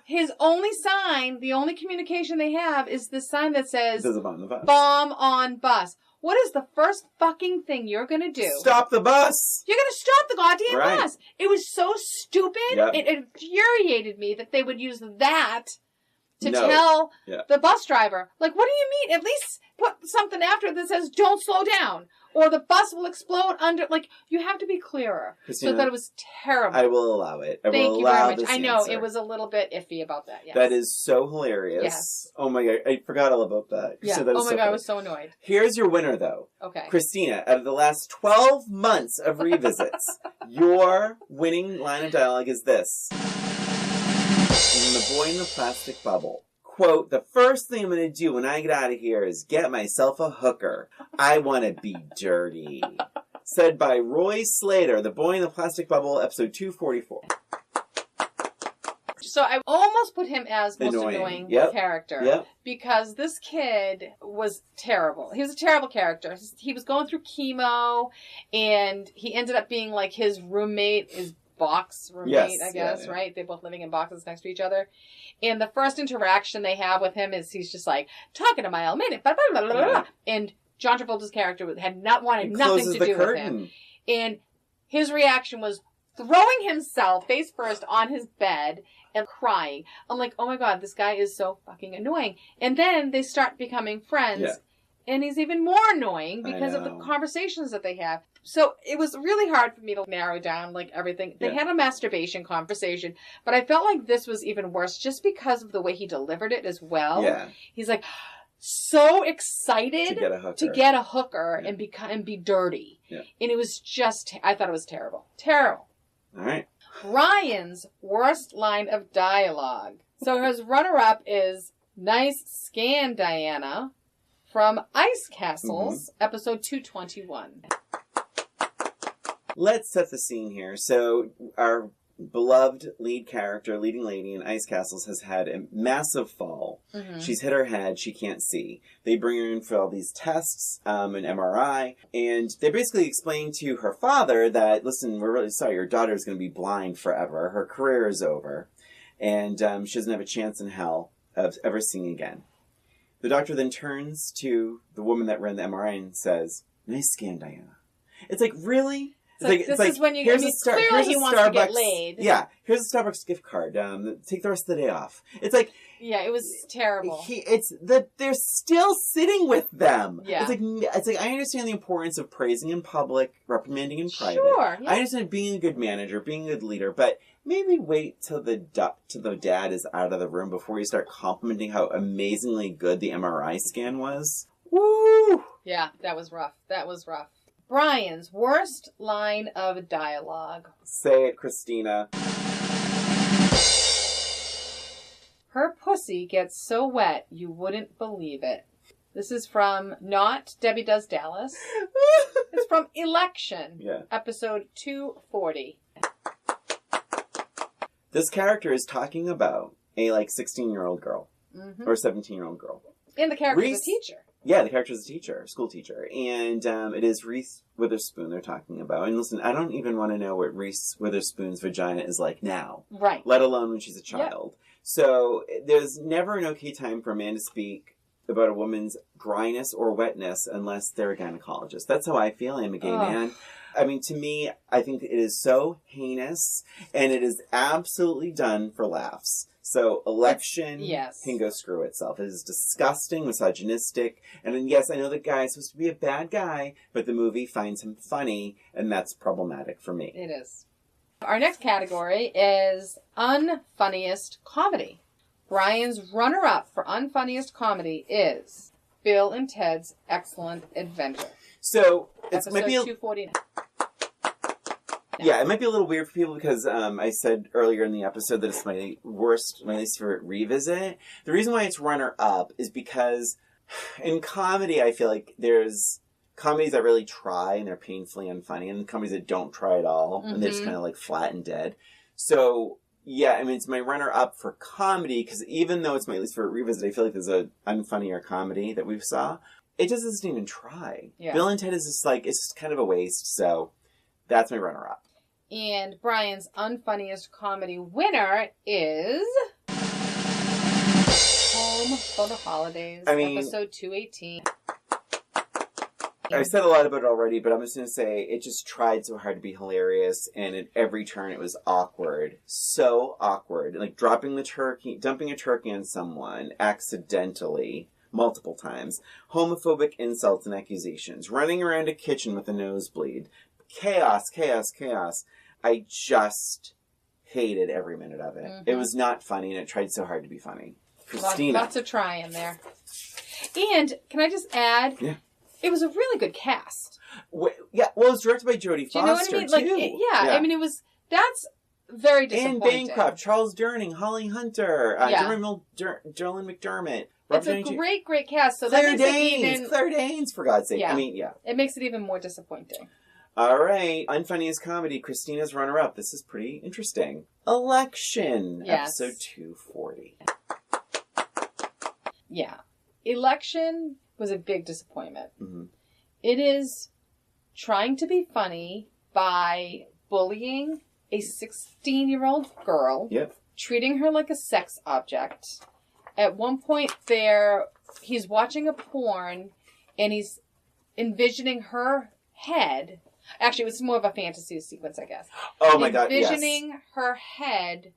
his only sign, the only communication they have is the sign that says, bomb on bus. What is the first fucking thing you're going to do? Stop the bus. You're going to stop the goddamn bus. It was so stupid. Yep. It infuriated me that they would use that to tell the bus driver, like, what do you mean? At least put something after that says, don't slow down. Or the bus will explode under, like, you have to be clearer. Christina, so that it was terrible. I will allow it. Thank you very much. I know, it was a little bit iffy about that, yes. That is so hilarious. Yes. Oh my God, I forgot all about that. Yeah. Oh my God, I was so annoyed. Here's your winner, though. Okay. Christina, out of the last 12 months of revisits, your winning line of dialogue is this. In The Boy in the Plastic Bubble. Quote, the first thing I'm going to do when I get out of here is get myself a hooker. I want to be dirty. Said by Roy Slater, The Boy in the Plastic Bubble, episode 244. So I almost put him as most annoying character because this kid was terrible. He was a terrible character. He was going through chemo and he ended up being like his roommate, his box roommate, I guess, right? They're both living in boxes next to each other. And the first interaction they have with him is he's just like, talking to my old minute, blah, blah, blah, blah, blah. And John Travolta's character had wanted nothing to do with him. And his reaction was throwing himself face first on his bed and crying. I'm like, oh my God, this guy is so fucking annoying. And then they start becoming friends. Yeah. And he's even more annoying because of the conversations that they have. So it was really hard for me to narrow down like everything. They had a masturbation conversation, but I felt like this was even worse just because of the way he delivered it as well. Yeah. He's like so excited to get a hooker and be dirty. Yeah. And it was just, I thought it was terrible. Terrible. All right. Ryan's worst line of dialogue. So his runner-up is Nice Scan, Diana, from Ice Castles, episode 221. Let's set the scene here. So our beloved lead character, leading lady in Ice Castles, has had a massive fall. She's hit her head. She can't see. They bring her in for all these tests, an MRI, and they basically explain to her father that, listen, we're really sorry, your daughter's going to be blind forever. Her career is over, and she doesn't have a chance in hell of ever seeing again. The doctor then turns to the woman that ran the MRI and says, nice scan, Diana. It's like, really? This is when you, clearly he wants to get laid. Yeah, here's a Starbucks gift card. Take the rest of the day off. It's like... Yeah, it was terrible. They're still sitting with them. Yeah. It's like, I understand the importance of praising in public, reprimanding in private. Sure. Yeah. I understand being a good manager, being a good leader, but maybe wait till the dad is out of the room before you start complimenting how amazingly good the MRI scan was. Woo! Yeah, that was rough. Brian's worst line of dialogue. Say it, Christina. Her pussy gets so wet you wouldn't believe it. This is from not Debbie Does Dallas. It's from Election, episode 240. This character is talking about a 16-year-old girl or 17-year-old girl. And the character is a teacher. Yeah, the character is a teacher, school teacher. And it is Reese Witherspoon they're talking about. And listen, I don't even want to know what Reese Witherspoon's vagina is like now. Right. Let alone when she's a child. Yep. So there's never an okay time for a man to speak about a woman's dryness or wetness unless they're a gynecologist. That's how I feel. I'm a gay man. I mean, to me, I think it is so heinous, and it is absolutely done for laughs. So Election can go screw itself. It is disgusting, misogynistic, and then, yes, I know the guy is supposed to be a bad guy, but the movie finds him funny, and that's problematic for me. It is. Our next category is Unfunniest Comedy. Brian's runner-up for Unfunniest Comedy is Bill and Ted's Excellent Adventure. So, it might be 249. Yeah, it might be a little weird for people because I said earlier in the episode that it's my least favorite revisit. The reason why it's runner-up is because in comedy, I feel like there's comedies that really try and they're painfully unfunny, and comedies that don't try at all, and they're just kind of flat and dead. So, yeah, I mean, it's my runner-up for comedy because even though it's my least favorite revisit, I feel like there's an unfunnier comedy that we saw. It just doesn't even try. Yeah. Bill and Ted is just it's just kind of a waste, so that's my runner-up. And Brian's Unfunniest Comedy winner is Home for the Holidays, episode 218. I said a lot about it already, but I'm just going to say it just tried so hard to be hilarious, and at every turn it was awkward. So awkward. Like dumping a turkey on someone accidentally multiple times. Homophobic insults and accusations. Running around a kitchen with a nosebleed. Chaos, chaos, chaos. I just hated every minute of it. Mm-hmm. It was not funny, and it tried so hard to be funny. Christina. Lots of try in there. And can I just add? Yeah. It was a really good cast. Well, it was directed by Jodie Foster, you know what I mean? too. Yeah, I mean, that's very disappointing. Anne Bancroft, Charles Durning, Holly Hunter, Dylan McDermott. It's a great cast. So Claire Danes, for God's sake. Yeah. I mean, yeah. It makes it even more disappointing. All right. Unfunniest comedy, Christina's runner-up. This is pretty interesting. Election, episode 240. Yeah. Election was a big disappointment. Mm-hmm. It is trying to be funny by bullying a 16-year-old girl, treating her like a sex object. At one point he's watching a porn and he's envisioning her head. Actually, it was more of a fantasy sequence, I guess. Oh my God, yes. Envisioning her head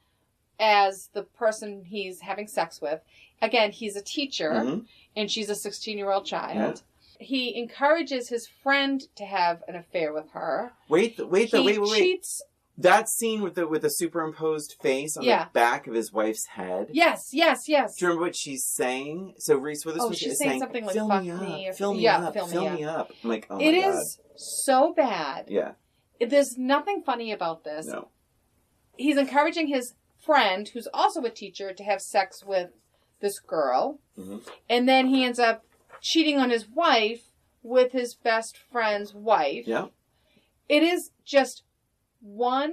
as the person he's having sex with. Again, he's a teacher, and she's a 16-year-old child. Yeah. He encourages his friend to have an affair with her. Wait. Cheats. That scene with the superimposed face on the back of his wife's head. Yes. Do you remember what she's saying? So Reese Witherspoon she's saying something like, "Fill me up, fill me up." I'm like, oh my God. It is so bad. Yeah. There's nothing funny about this. No. He's encouraging his friend, who's also a teacher, to have sex with this girl. Mm-hmm. And then he ends up cheating on his wife with his best friend's wife. Yeah. It is just one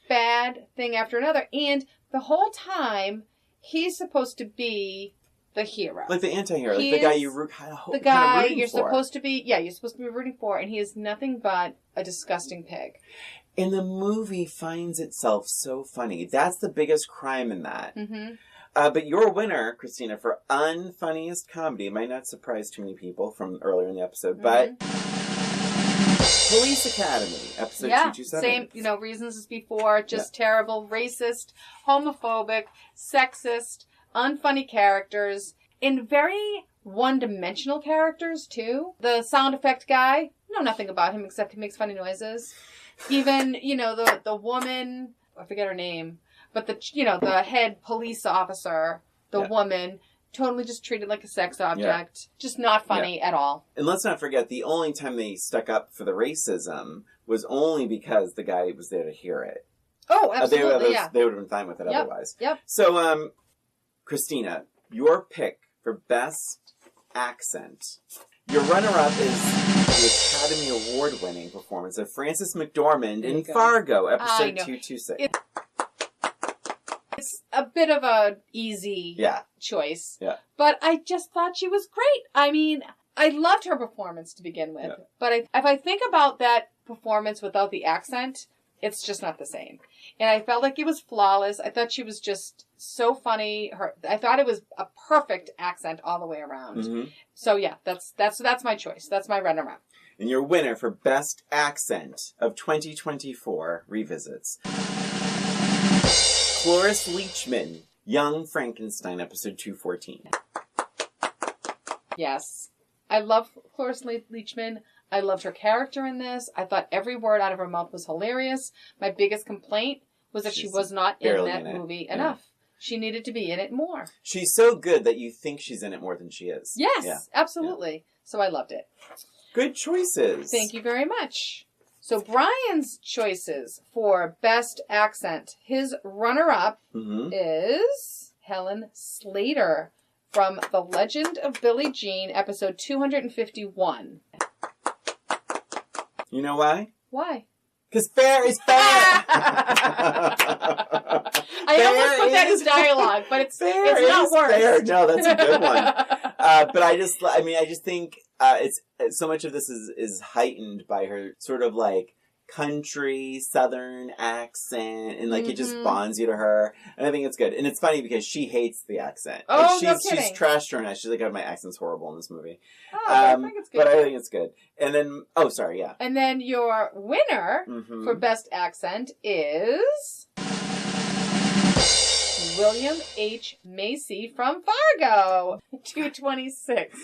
bad thing after another. And the whole time, he's supposed to be the hero. Like the anti-hero. Like the guy you're supposed to be, you're supposed to be rooting for. And he is nothing but a disgusting pig. And the movie finds itself so funny. That's the biggest crime in that. Mm-hmm. But your winner, Christina, for unfunniest comedy, might not surprise too many people from earlier in the episode, but Police Academy, episode 227. Same, reasons as before, just terrible, racist, homophobic, sexist, unfunny characters, and very one-dimensional characters, too. The sound effect guy, know nothing about him except he makes funny noises. Even, the woman, I forget her name, but the head police officer, woman, totally just treated like a sex object. Yeah. Just not funny at all. And let's not forget, the only time they stuck up for the racism was only because the guy was there to hear it. Oh, absolutely, They would have been fine with it otherwise. Yep. So, Christina, your pick for best accent. Your runner-up is the Academy Award-winning performance of Frances McDormand in Fargo, episode 226. It's a bit of a easy choice. Yeah. But I just thought she was great. I mean, I loved her performance to begin with. Yeah. But if I think about that performance without the accent, it's just not the same. And I felt like it was flawless. I thought she was just so funny. I thought it was a perfect accent all the way around. Mm-hmm. So yeah, that's my choice. That's my runner-up. And your winner for Best Accent of 2024 revisits Cloris Leachman, Young Frankenstein, episode 214. Yes. I love Cloris Leachman. I loved her character in this. I thought every word out of her mouth was hilarious. My biggest complaint was that she was not in that movie enough. She needed to be in it more. She's so good that you think she's in it more than she is. Yes, absolutely. Yeah. So I loved it. Good choices. Thank you very much. So Brian's choices for Best Accent. His runner-up is Helen Slater from The Legend of Billie Jean, episode 251. You know why? Why? Because fair is fair. I almost put that as dialogue, but it's not worse. Fair. No, that's a good one. But I just think it's so much of this is heightened by her sort of like country Southern accent, and like it just bonds you to her. And I think it's good. And it's funny because she hates the accent. Oh, like, no kidding. She's trashed her, and she's like, "Oh, my accent's horrible in this movie." Oh, I think it's good. But I think it's good. And then, And then your winner for best accent is William H. Macy from Fargo. 226.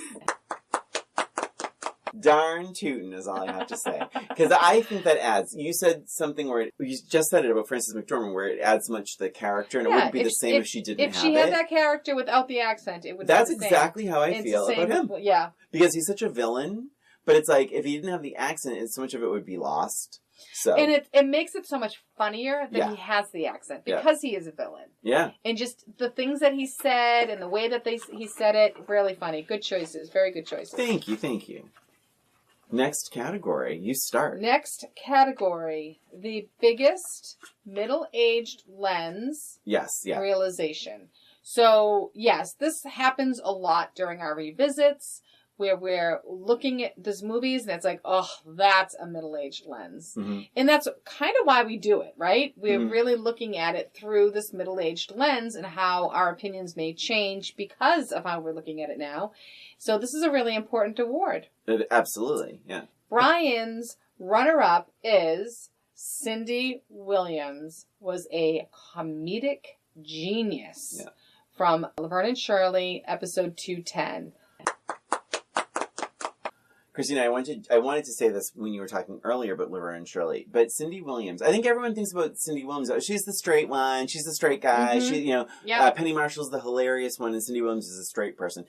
Darn tootin' is all I have to say. Because I think that adds, you said something where, you just said it about Frances McDormand, where it adds much to the character, and it wouldn't be the same if she didn't have it. If she had that character without the accent, it would be the same. That's exactly how I feel about him. Yeah. Because he's such a villain, but it's like, if he didn't have the accent, so much of it would be lost. So. And it makes it so much funnier that he has the accent, because he is a villain. Yeah. And just the things that he said, and the way that he said it, really funny. Good choices. Very good choices. Thank you. Next category. You start. Next category. The biggest middle-aged lens realization. So, yes, this happens a lot during our revisits, where we're looking at these movies and it's like, oh, that's a middle-aged lens. And that's kind of why we do it, right? We're really looking at it through this middle-aged lens and how our opinions may change because of how we're looking at it now. So this is a really important award. Absolutely, yeah. Brian's runner-up is Cindy Williams, was a comedic genius from Laverne and Shirley, episode 210. Christina, I wanted to say this when you were talking earlier about Laverne and Shirley, but Cindy Williams, I think everyone thinks about Cindy Williams, she's the straight one, she's the straight guy, Penny Marshall's the hilarious one, and Cindy Williams is a straight person.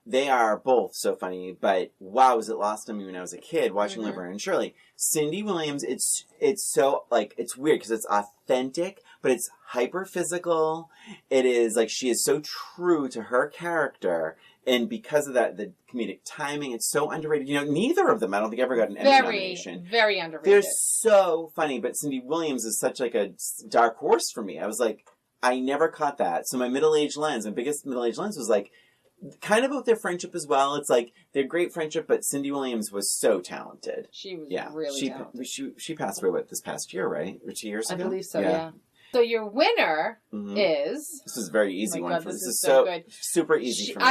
They are both so funny, but wow, was it lost on me when I was a kid watching Laverne and Shirley. Cindy Williams, it's so, like, it's weird because it's authentic, but it's hyper physical. It is, like, she is so true to her character. And because of that, the comedic timing, it's so underrated. Neither of them, I don't think, ever got an Emmy nomination. Very underrated. They're so funny, but Cindy Williams is such, like, a dark horse for me. I was like, I never caught that. So my biggest middle-aged lens was, like, kind of about their friendship as well. It's like, their great friendship, but Cindy Williams was so talented. She was really talented. She passed away, this past year, right? Or 2 years ago? I believe so, yeah. So your winner is... This is a very easy one. This is so good. Super easy for me.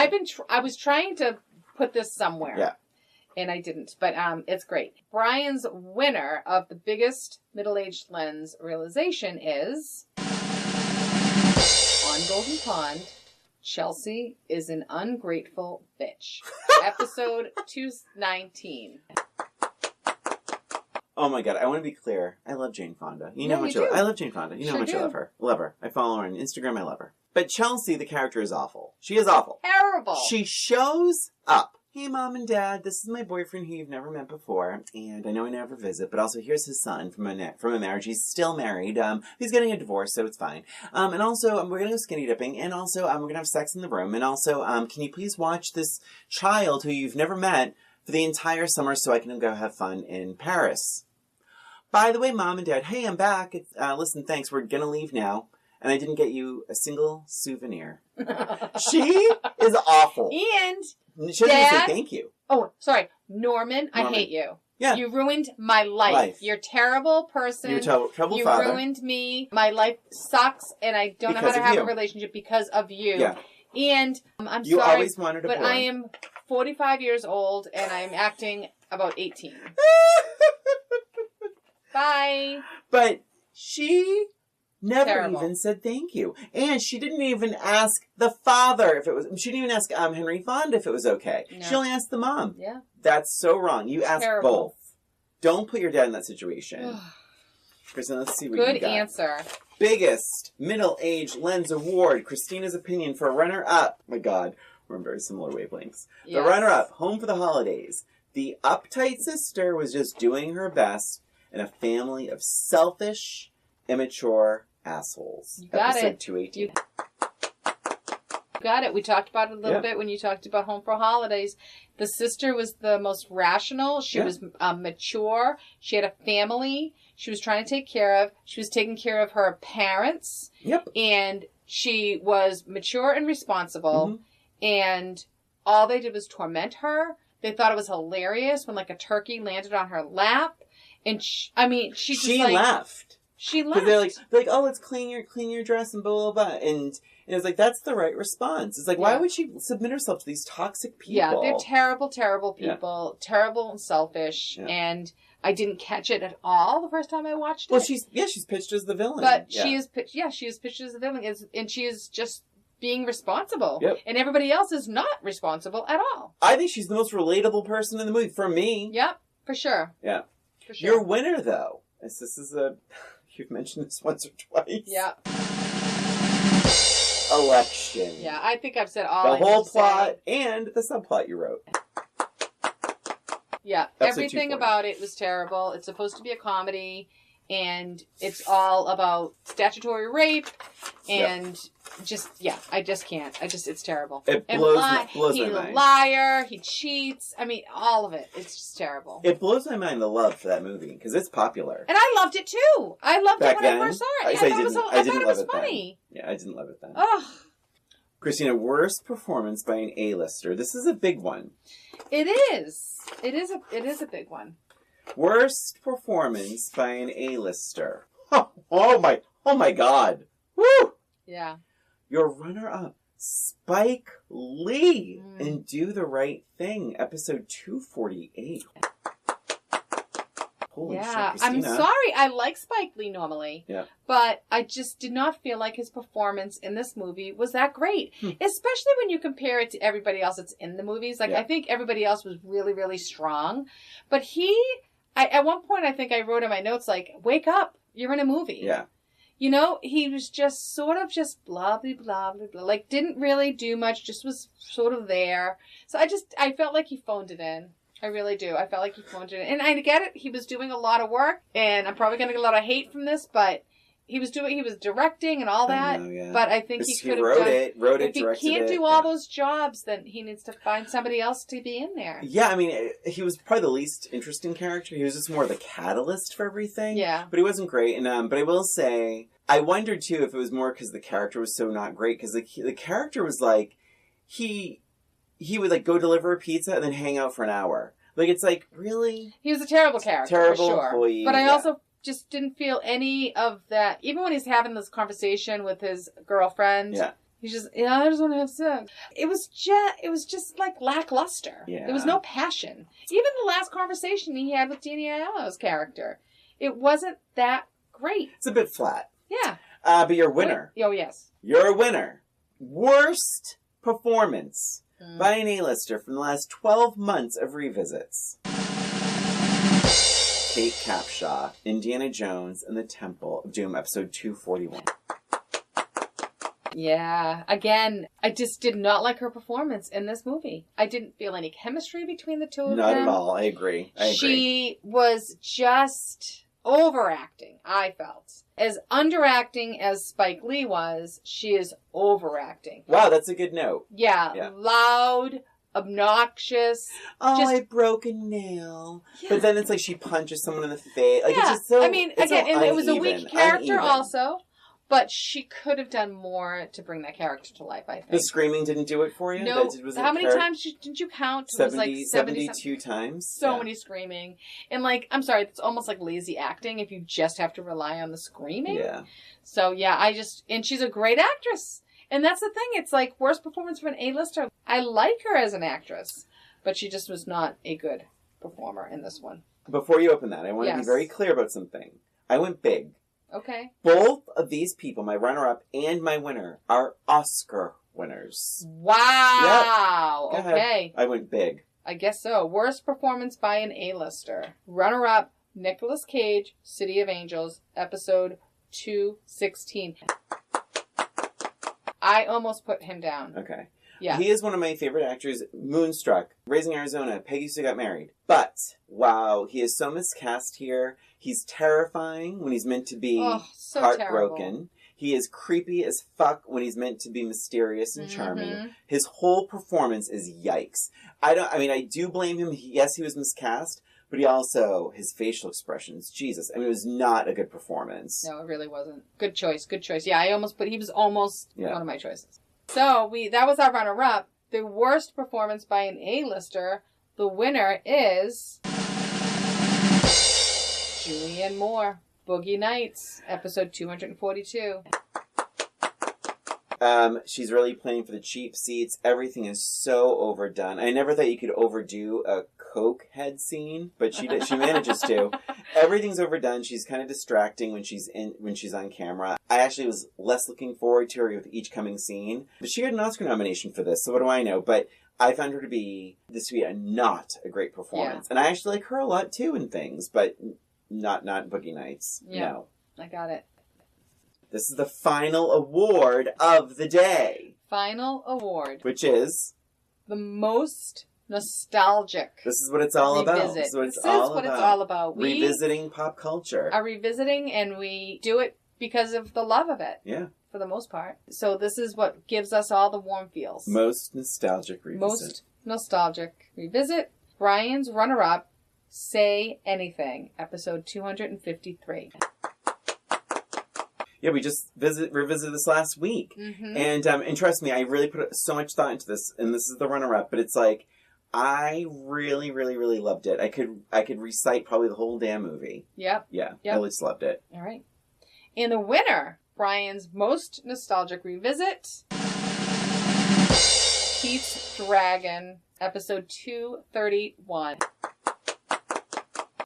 I was trying to put this somewhere. Yeah. And I didn't. But it's great. Brian's winner of the biggest middle-aged lens realization is... On Golden Pond, Chelsea is an ungrateful bitch. Episode 219. Oh my god, I want to be clear. I love Jane Fonda. I love Jane Fonda. You know how much I love her. Love her. I follow her on Instagram. I love her. But Chelsea, the character, is awful. She is awful. Terrible. She shows up. Hey, Mom and Dad, this is my boyfriend who you've never met before, and I know I never visit, but also here's his son from a marriage. He's still married. He's getting a divorce, so it's fine. And also, we're going to go skinny dipping, and also, we're going to have sex in the room, and also, can you please watch this child who you've never met for the entire summer so I can go have fun in Paris? By the way, Mom and Dad, hey, I'm back. Listen, thanks. We're going to leave now. And I didn't get you a single souvenir. She is awful. And she doesn't say thank you. Oh, sorry. Norman, I hate you. Yeah. You ruined my life. You're a terrible person. You're a terrible father. You ruined me. My life sucks, and I don't know how to have a relationship because of you. Yeah. And I'm sorry, you always wanted a boy. I am 45 years old, and I'm acting about 18. Bye. But she never even said thank you. And she didn't even ask the father if it was... She didn't even ask Henry Fonda if it was okay. No. She only asked the mom. Yeah. That's so wrong. You asked both. Don't put your dad in that situation. Kristen, let's see what you got. Good answer. Biggest middle-aged lens award. Christina's opinion for runner-up. My God. We're on very similar wavelengths. Yes. The runner-up, Home for the Holidays. The uptight sister was just doing her best in a family of selfish, immature assholes. You got Episode 218. You got it. We talked about it a little bit when you talked about Home for Holidays. The sister was the most rational. She was mature. She had a family she was trying to take care of. She was taking care of her parents. Yep. And she was mature and responsible. And all they did was torment her. They thought it was hilarious when, like, a turkey landed on her lap. And she left. She left. They're like, oh, let's clean your dress and blah, blah, blah. And it was like, that's the right response. It's like, why would she submit herself to these toxic people? Yeah, they're terrible, terrible people. Yeah. Terrible and selfish. Yeah. And I didn't catch it at all the first time I watched it. Well, she's pitched as the villain. But she is pitched as the villain. And she is just being responsible. Yep. And everybody else is not responsible at all. I think she's the most relatable person in the movie, for me. Yep, for sure. Yeah. For sure. Your winner, though. This is you've mentioned this once or twice. Yeah. Election. Yeah, I think I've said all. The whole plot and the subplot you wrote. Yeah, everything about it was terrible. It's supposed to be a comedy, and it's all about statutory rape, and I just can't. It's terrible. It blows my mind. He's a liar. He cheats. I mean, all of it. It's just terrible. It blows my mind, the love for that movie, because it's popular. And I loved it too. I loved it when I first saw it. I thought it was funny. Yeah, I didn't love it then. Ugh. Christina, worst performance by an A-lister. This is a big one. It is. It is a big one. Worst performance by an A-lister. Oh my God. Woo! Yeah. Your runner-up, Spike Lee, in Do the Right Thing, episode 248. Holy shit, Christina. I'm sorry. I like Spike Lee normally. Yeah. But I just did not feel like his performance in this movie was that great. Especially when you compare it to everybody else that's in the movies. Like, I think everybody else was really, really strong. But at one point, I think I wrote in my notes, like, wake up. You're in a movie. Yeah. You know, he was just sort of just blah, blah, blah, blah, blah. Like, didn't really do much, just was sort of there. So I felt like he phoned it in. I really do. I felt like he phoned it in. And I get it. He was doing a lot of work, and I'm probably going to get a lot of hate from this, but he was directing and all that. I know, yeah. But I think he could have wrote it, directed it. If he can't do all those jobs, then he needs to find somebody else to be in there. Yeah, I mean, he was probably the least interesting character. He was just more the catalyst for everything. Yeah. But he wasn't great. And but I will say, I wondered too if it was more because the character was so not great. Because the character was like, he would like go deliver a pizza and then hang out for an hour. Like, it's like, really? He was a terrible character, terrible for sure. Employee. But I also just didn't feel any of that. Even when he's having this conversation with his girlfriend, he's just, I just want to have sex. It was just like lackluster. Yeah. There was no passion. Even the last conversation he had with Danny Aiello's character, it wasn't that great. It's a bit flat. Yeah. But your winner. Oh, yes. Your winner. Worst performance by an A-lister from the last 12 months of revisits. Kate Capshaw, Indiana Jones and the Temple of Doom, episode 241. Yeah. Again, I just did not like her performance in this movie. I didn't feel any chemistry between the two of them. Not at all. I agree. She was just overacting, I felt. As underacting as Spike Lee was, she is overacting. Wow, that's a good note. Yeah. Loud, obnoxious. Oh, I broke a nail. Yeah. But then it's like she punches someone in the face. Like, it's just so, I mean, again, and it was a weak character also. But she could have done more to bring that character to life, I think. The screaming didn't do it for you? No. How many times didn't you count? 72 times? So many screaming. And like, I'm sorry, it's almost like lazy acting if you just have to rely on the screaming. Yeah. So yeah, and she's a great actress. And that's the thing. It's like, worst performance from an A-lister. I like her as an actress, but she just was not a good performer in this one. Before you open that, I want to be very clear about something. I went big. Okay. Both of these people, my runner-up and my winner, are Oscar winners. Wow. Yep. Okay. I went big. I guess so. Worst performance by an A-lister. Runner-up, Nicolas Cage, City of Angels, episode 216. I almost put him down. Okay. Yeah. He is one of my favorite actors. Moonstruck, Raising Arizona, Peggy Sue Got Married. But, wow, he is so miscast here. He's terrifying when he's meant to be heartbroken. Terrible. He is creepy as fuck when he's meant to be mysterious and charming. His whole performance is yikes. I do blame him. Yes, he was miscast, but he also, his facial expressions, Jesus. I mean, it was not a good performance. No, it really wasn't. Good choice. Yeah, he was almost one of my choices. So, that was our runner-up. The worst performance by an A-lister, the winner is Julianne Moore, Boogie Nights, episode 242. She's really playing for the cheap seats. Everything is so overdone. I never thought you could overdo a Coke head scene, but she manages to. Everything's overdone. She's kind of distracting when she's on camera. I actually was less looking forward to her with each coming scene, but she had an Oscar nomination for this, so what do I know? But I found her to be not a great performance. Yeah. And I actually like her a lot too in things, but not Boogie Nights. Yeah, no. I got it. This is the final award of the day. Final award. Which is? The most nostalgic. This is what it's all about. This is what it's all about. We revisiting pop culture. Are revisiting, and we do it because of the love of it. Yeah. For the most part. So this is what gives us all the warm feels. Most nostalgic revisit. Most nostalgic revisit. Brian's runner-up, Say Anything, episode 253. Yeah, we just revisited this last week. Mm-hmm. And trust me, I really put so much thought into this, and this is the runner-up, but it's like, I really, really, really loved it. I could recite probably the whole damn movie. Yep. Yeah, I just loved it. All right. And the winner, Brian's most nostalgic revisit, Pete's Dragon, episode 231.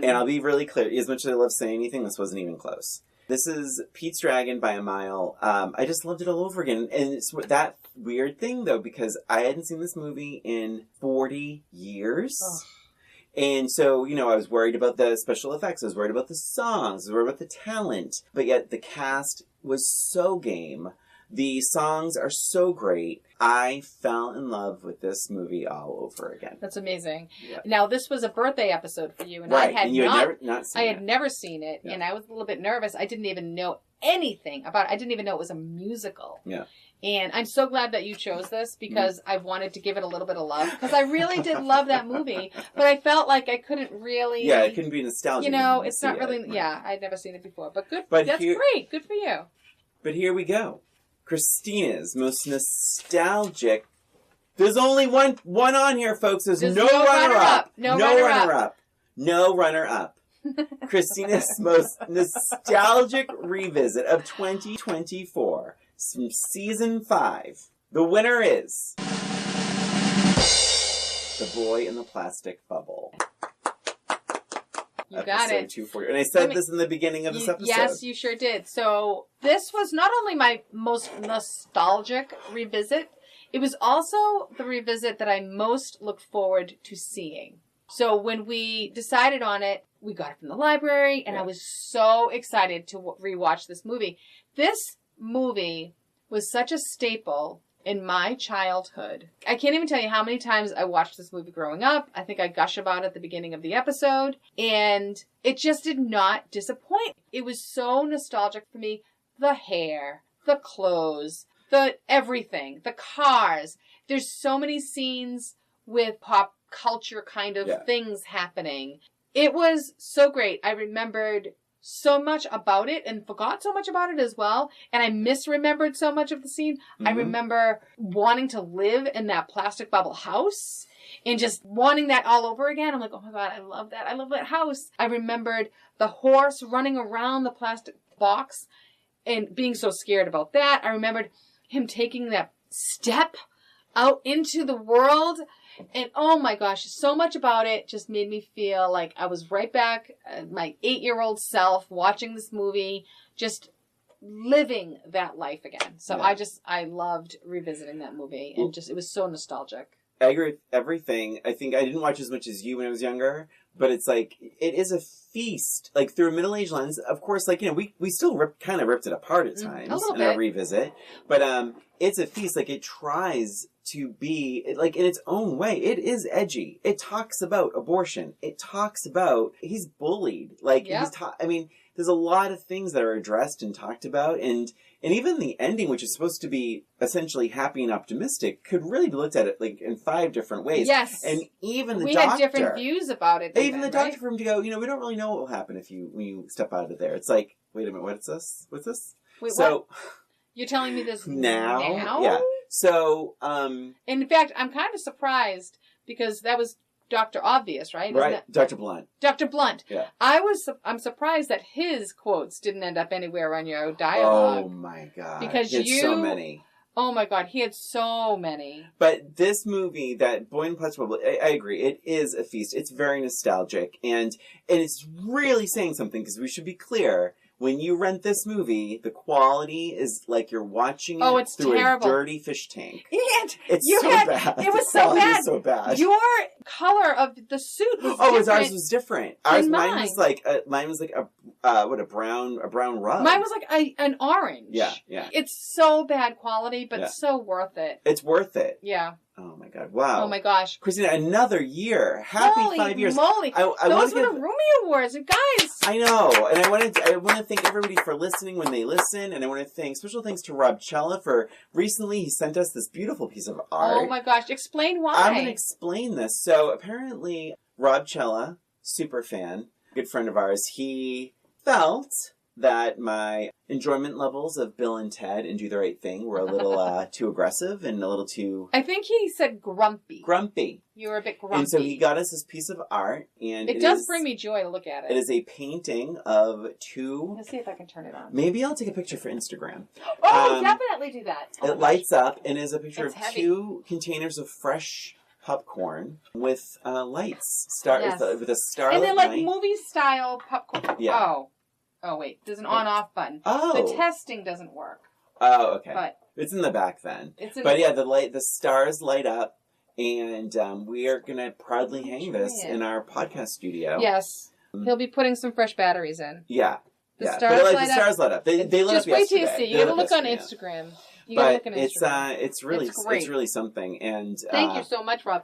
And I'll be really clear, as much as I love Saying Anything, this wasn't even close. This is Pete's Dragon by a mile. I just loved it all over again. And it's that weird thing, though, because I hadn't seen this movie in 40 years. Oh. And so, I was worried about the special effects. I was worried about the songs. I was worried about the talent. But yet the cast was so game. The songs are so great. I fell in love with this movie all over again. That's amazing. Yep. Now, this was a birthday episode for you, and right. I had never seen it, yeah. And I was a little bit nervous. I didn't even know anything about it. I didn't even know it was a musical. Yeah. And I'm so glad that you chose this because I wanted to give it a little bit of love because I really did love that movie, but I felt like I couldn't really. Yeah, it couldn't be nostalgic. It's not really. Right. Yeah, I'd never seen it before, but good. That's great. Good for you. But here we go. Christina's most nostalgic. There's only one on here, folks. There's no runner-up. No runner-up. No runner-up. Christina's most nostalgic revisit of 2024 from season 5. The winner is The Boy in the Plastic Bubble. You got it. 240. And I said this in the beginning of this episode. Yes, you sure did. So this was not only my most nostalgic revisit, it was also the revisit that I most looked forward to seeing. So when we decided on it, we got it from the library, and I was so excited to rewatch this movie. This movie was such a staple in my childhood. I can't even tell you how many times I watched this movie growing up. I think I gush about it at the beginning of the episode. And it just did not disappoint. It was so nostalgic for me. The hair, the clothes, the everything, the cars. There's so many scenes with pop culture kind of things happening. It was so great. I remembered so much about it and forgot so much about it as well. And I misremembered so much of the scene. Mm-hmm. I remember wanting to live in that plastic bubble house and just wanting that all over again. I'm like, oh my God, I love that. I love that house. I remembered the horse running around the plastic box and being so scared about that. I remembered him taking that step out into the world. And oh my gosh, so much about it just made me feel like I was right back my 8-year-old self watching this movie, just living that life again. So I loved revisiting that movie and it was so nostalgic. I agree with everything. I think I didn't watch as much as you when I was younger, but it's like, it is a feast. Like, through a middle-aged lens, of course, like, we still kind of ripped it apart at times in our revisit. But it's a feast. Like, it tries to be, like, in its own way. It is edgy. It talks about abortion. It talks about, he's bullied. Like, there's a lot of things that are addressed and talked about, and even the ending, which is supposed to be essentially happy and optimistic, could really be looked at it like in 5 different ways. Yes. And even we had different views about it. Even the doctor, for him to go, we don't really know what will happen when you step out of there. It's like, wait a minute, what's this? Wait, what? You're telling me this now? Yeah. So, in fact, I'm kind of surprised because that was Dr. Obvious, right? Right, Dr. Blunt. Dr. Blunt. Yeah. I'm surprised that his quotes didn't end up anywhere on your dialogue. Oh my God. Because he had so many. Oh my God, he had so many. But this movie, that Boy in the Plastic Bubble, I agree, it is a feast. It's very nostalgic, and it's really saying something, because we should be clear. When you rent this movie, the quality is like you're watching it through terrible. A dirty fish tank. It's so bad. It was so bad. So bad. Your color of the suit was different. Ours was different. Mine was like a brown rug. Mine was like an orange. Yeah. It's so bad quality, but so worth it. It's worth it. Yeah. Oh my God! Wow. Oh my gosh, Christina, another year. Happy 5 years. Moly. Those were the Roomie Awards, guys. I know, and I want to thank everybody for listening when they listen, and I want to thank special thanks to Rob Cella for recently he sent us this beautiful piece of art. Oh my gosh, explain why. I'm going to explain this. So apparently, Rob Cella, super fan, good friend of ours, he felt that my enjoyment levels of Bill and Ted and Do the Right Thing were a little too aggressive and a little too... I think he said grumpy. Grumpy. You were a bit grumpy. And so he got us this piece of art, and it does bring me joy to look at it. It is a painting of two... Let's see if I can turn it on. Maybe I'll take a picture for Instagram. Oh, definitely do that. It lights up and is a picture of two containers of fresh popcorn with lights. With a starlit and they're like night. movie-style popcorn. Yeah. Oh, wait. There's an on-off button. Oh. The testing doesn't work. Oh, okay. But it's in the back then. The stars light up, and we are going to proudly hang this in our podcast studio. Yes. He'll be putting some fresh batteries in. Yeah. The stars light up. They lit up yesterday. Just wait till you see. You got to look on Instagram. It's really something. And thank you so much, Rob.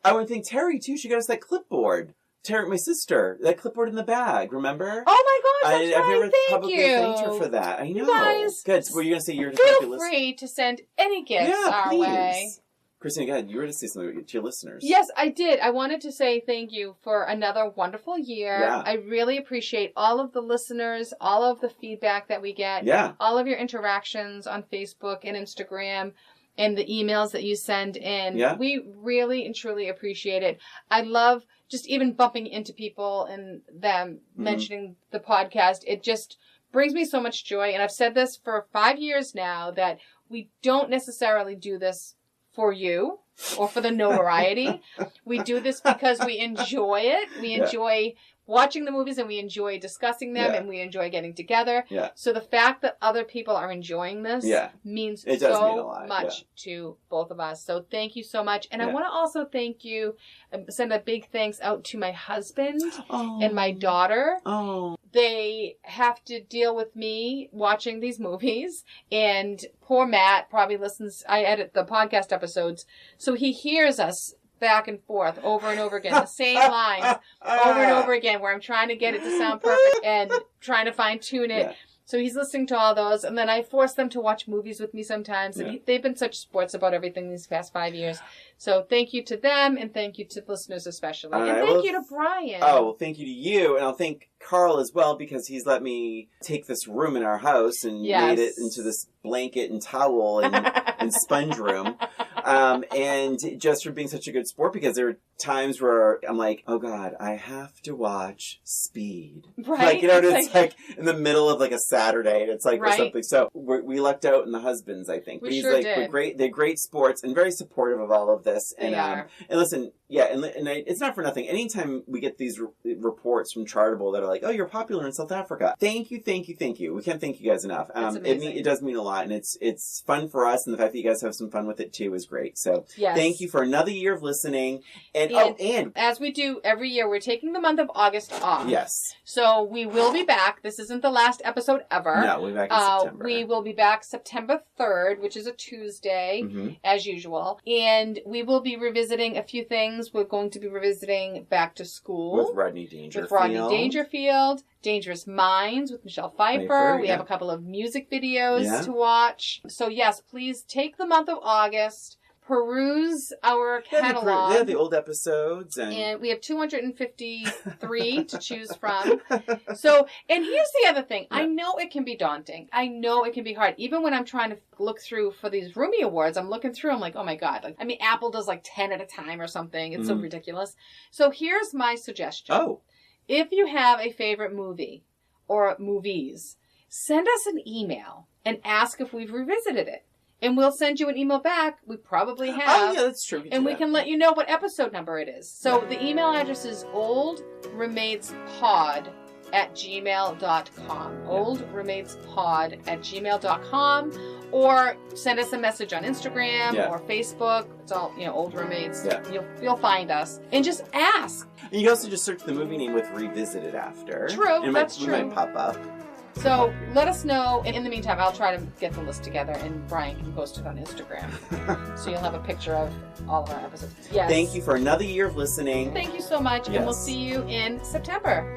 I want to thank Terry, too. She got us that clipboard. Terry, my sister, that clipboard in the bag, remember? Oh my gosh, that's I've never publicly thanked her for that. I know. You guys, good. So were you going to say you're feel free to send any gifts our way. Christina, go ahead. You were to say something to your listeners. Yes, I did. I wanted to say thank you for another wonderful year. Yeah. I really appreciate all of the listeners, all of the feedback that we get, all of your interactions on Facebook and Instagram, and the emails that you send in. Yeah. We really and truly appreciate it. I love just even bumping into people and them mentioning the podcast. It just brings me so much joy. And I've said this for 5 years now, that we don't necessarily do this for you or for the notoriety. We do this because we enjoy it. We enjoy watching the movies, and we enjoy discussing them, and we enjoy getting together. Yeah. So the fact that other people are enjoying this means so much to both of us. So thank you so much. And I want to also thank you, send a big thanks out to my husband and my daughter. They have to deal with me watching these movies, and poor Matt probably listens. I edit the podcast episodes, so he hears us back and forth over and over again, the same lines over and over again, where I'm trying to get it to sound perfect and trying to fine tune it. So he's listening to all those, and then I force them to watch movies with me sometimes, and they've been such sports about everything these past 5 years. So thank you to them, and thank you to listeners especially. And thank you to Brian. Oh, well, thank you to you, and I'll thank Carl as well, because he's let me take this room in our house and made it into this blanket and towel and sponge room. And just for being such a good sport, because there are times where I'm like, oh God, I have to watch Speed. Right. Like, you know, it's like in the middle of like a Saturday, and it's like or something. So we lucked out in the husbands, I think. We but he's sure like, did. They're great sports and very supportive of all of this. They are. And listen, it's not for nothing. Anytime we get these reports from Chartable that are like, oh, you're popular in South Africa. Thank you. We can't thank you guys enough. It does mean a lot, and it's fun for us, and the fact that you guys have some fun with it too is great. So thank you for another year of listening. And as we do every year, we're taking the month of August off. Yes. So we will be back. This isn't the last episode ever. No, we'll be back in September. We will be back September 3rd, which is a Tuesday, as usual. And we will be revisiting a few things. We're going to be revisiting Back to School. With Rodney Dangerfield. Dangerous Minds with Michelle Pfeiffer. We have a couple of music videos to watch. So yes, please take the month of August. peruse our catalog. Yeah, the old episodes. And we have 253 to choose from. So, and here's the other thing. Yeah. I know it can be daunting. I know it can be hard. Even when I'm trying to look through for these Roomie Awards, I'm looking through, I'm like, oh my God. Like, I mean, Apple does like 10 at a time or something. It's so ridiculous. So here's my suggestion. Oh. If you have a favorite movie or movies, send us an email and ask if we've revisited it. And we'll send you an email back. We probably have. Oh, yeah, that's true. And we can let you know what episode number it is. So the email address is oldroommatespod@gmail.com. oldroommatespod@gmail.com. Or send us a message on Instagram or Facebook. It's all, Old Roommates. Yeah. You'll find us. And just ask. And you can also just search the movie name with Revisited after. True, and that's true. It might pop up. So let us know. And in the meantime, I'll try to get the list together and Brian can post it on Instagram. So you'll have a picture of all of our episodes. Yes. Thank you for another year of listening. Thank you so much. Yes. And we'll see you in September.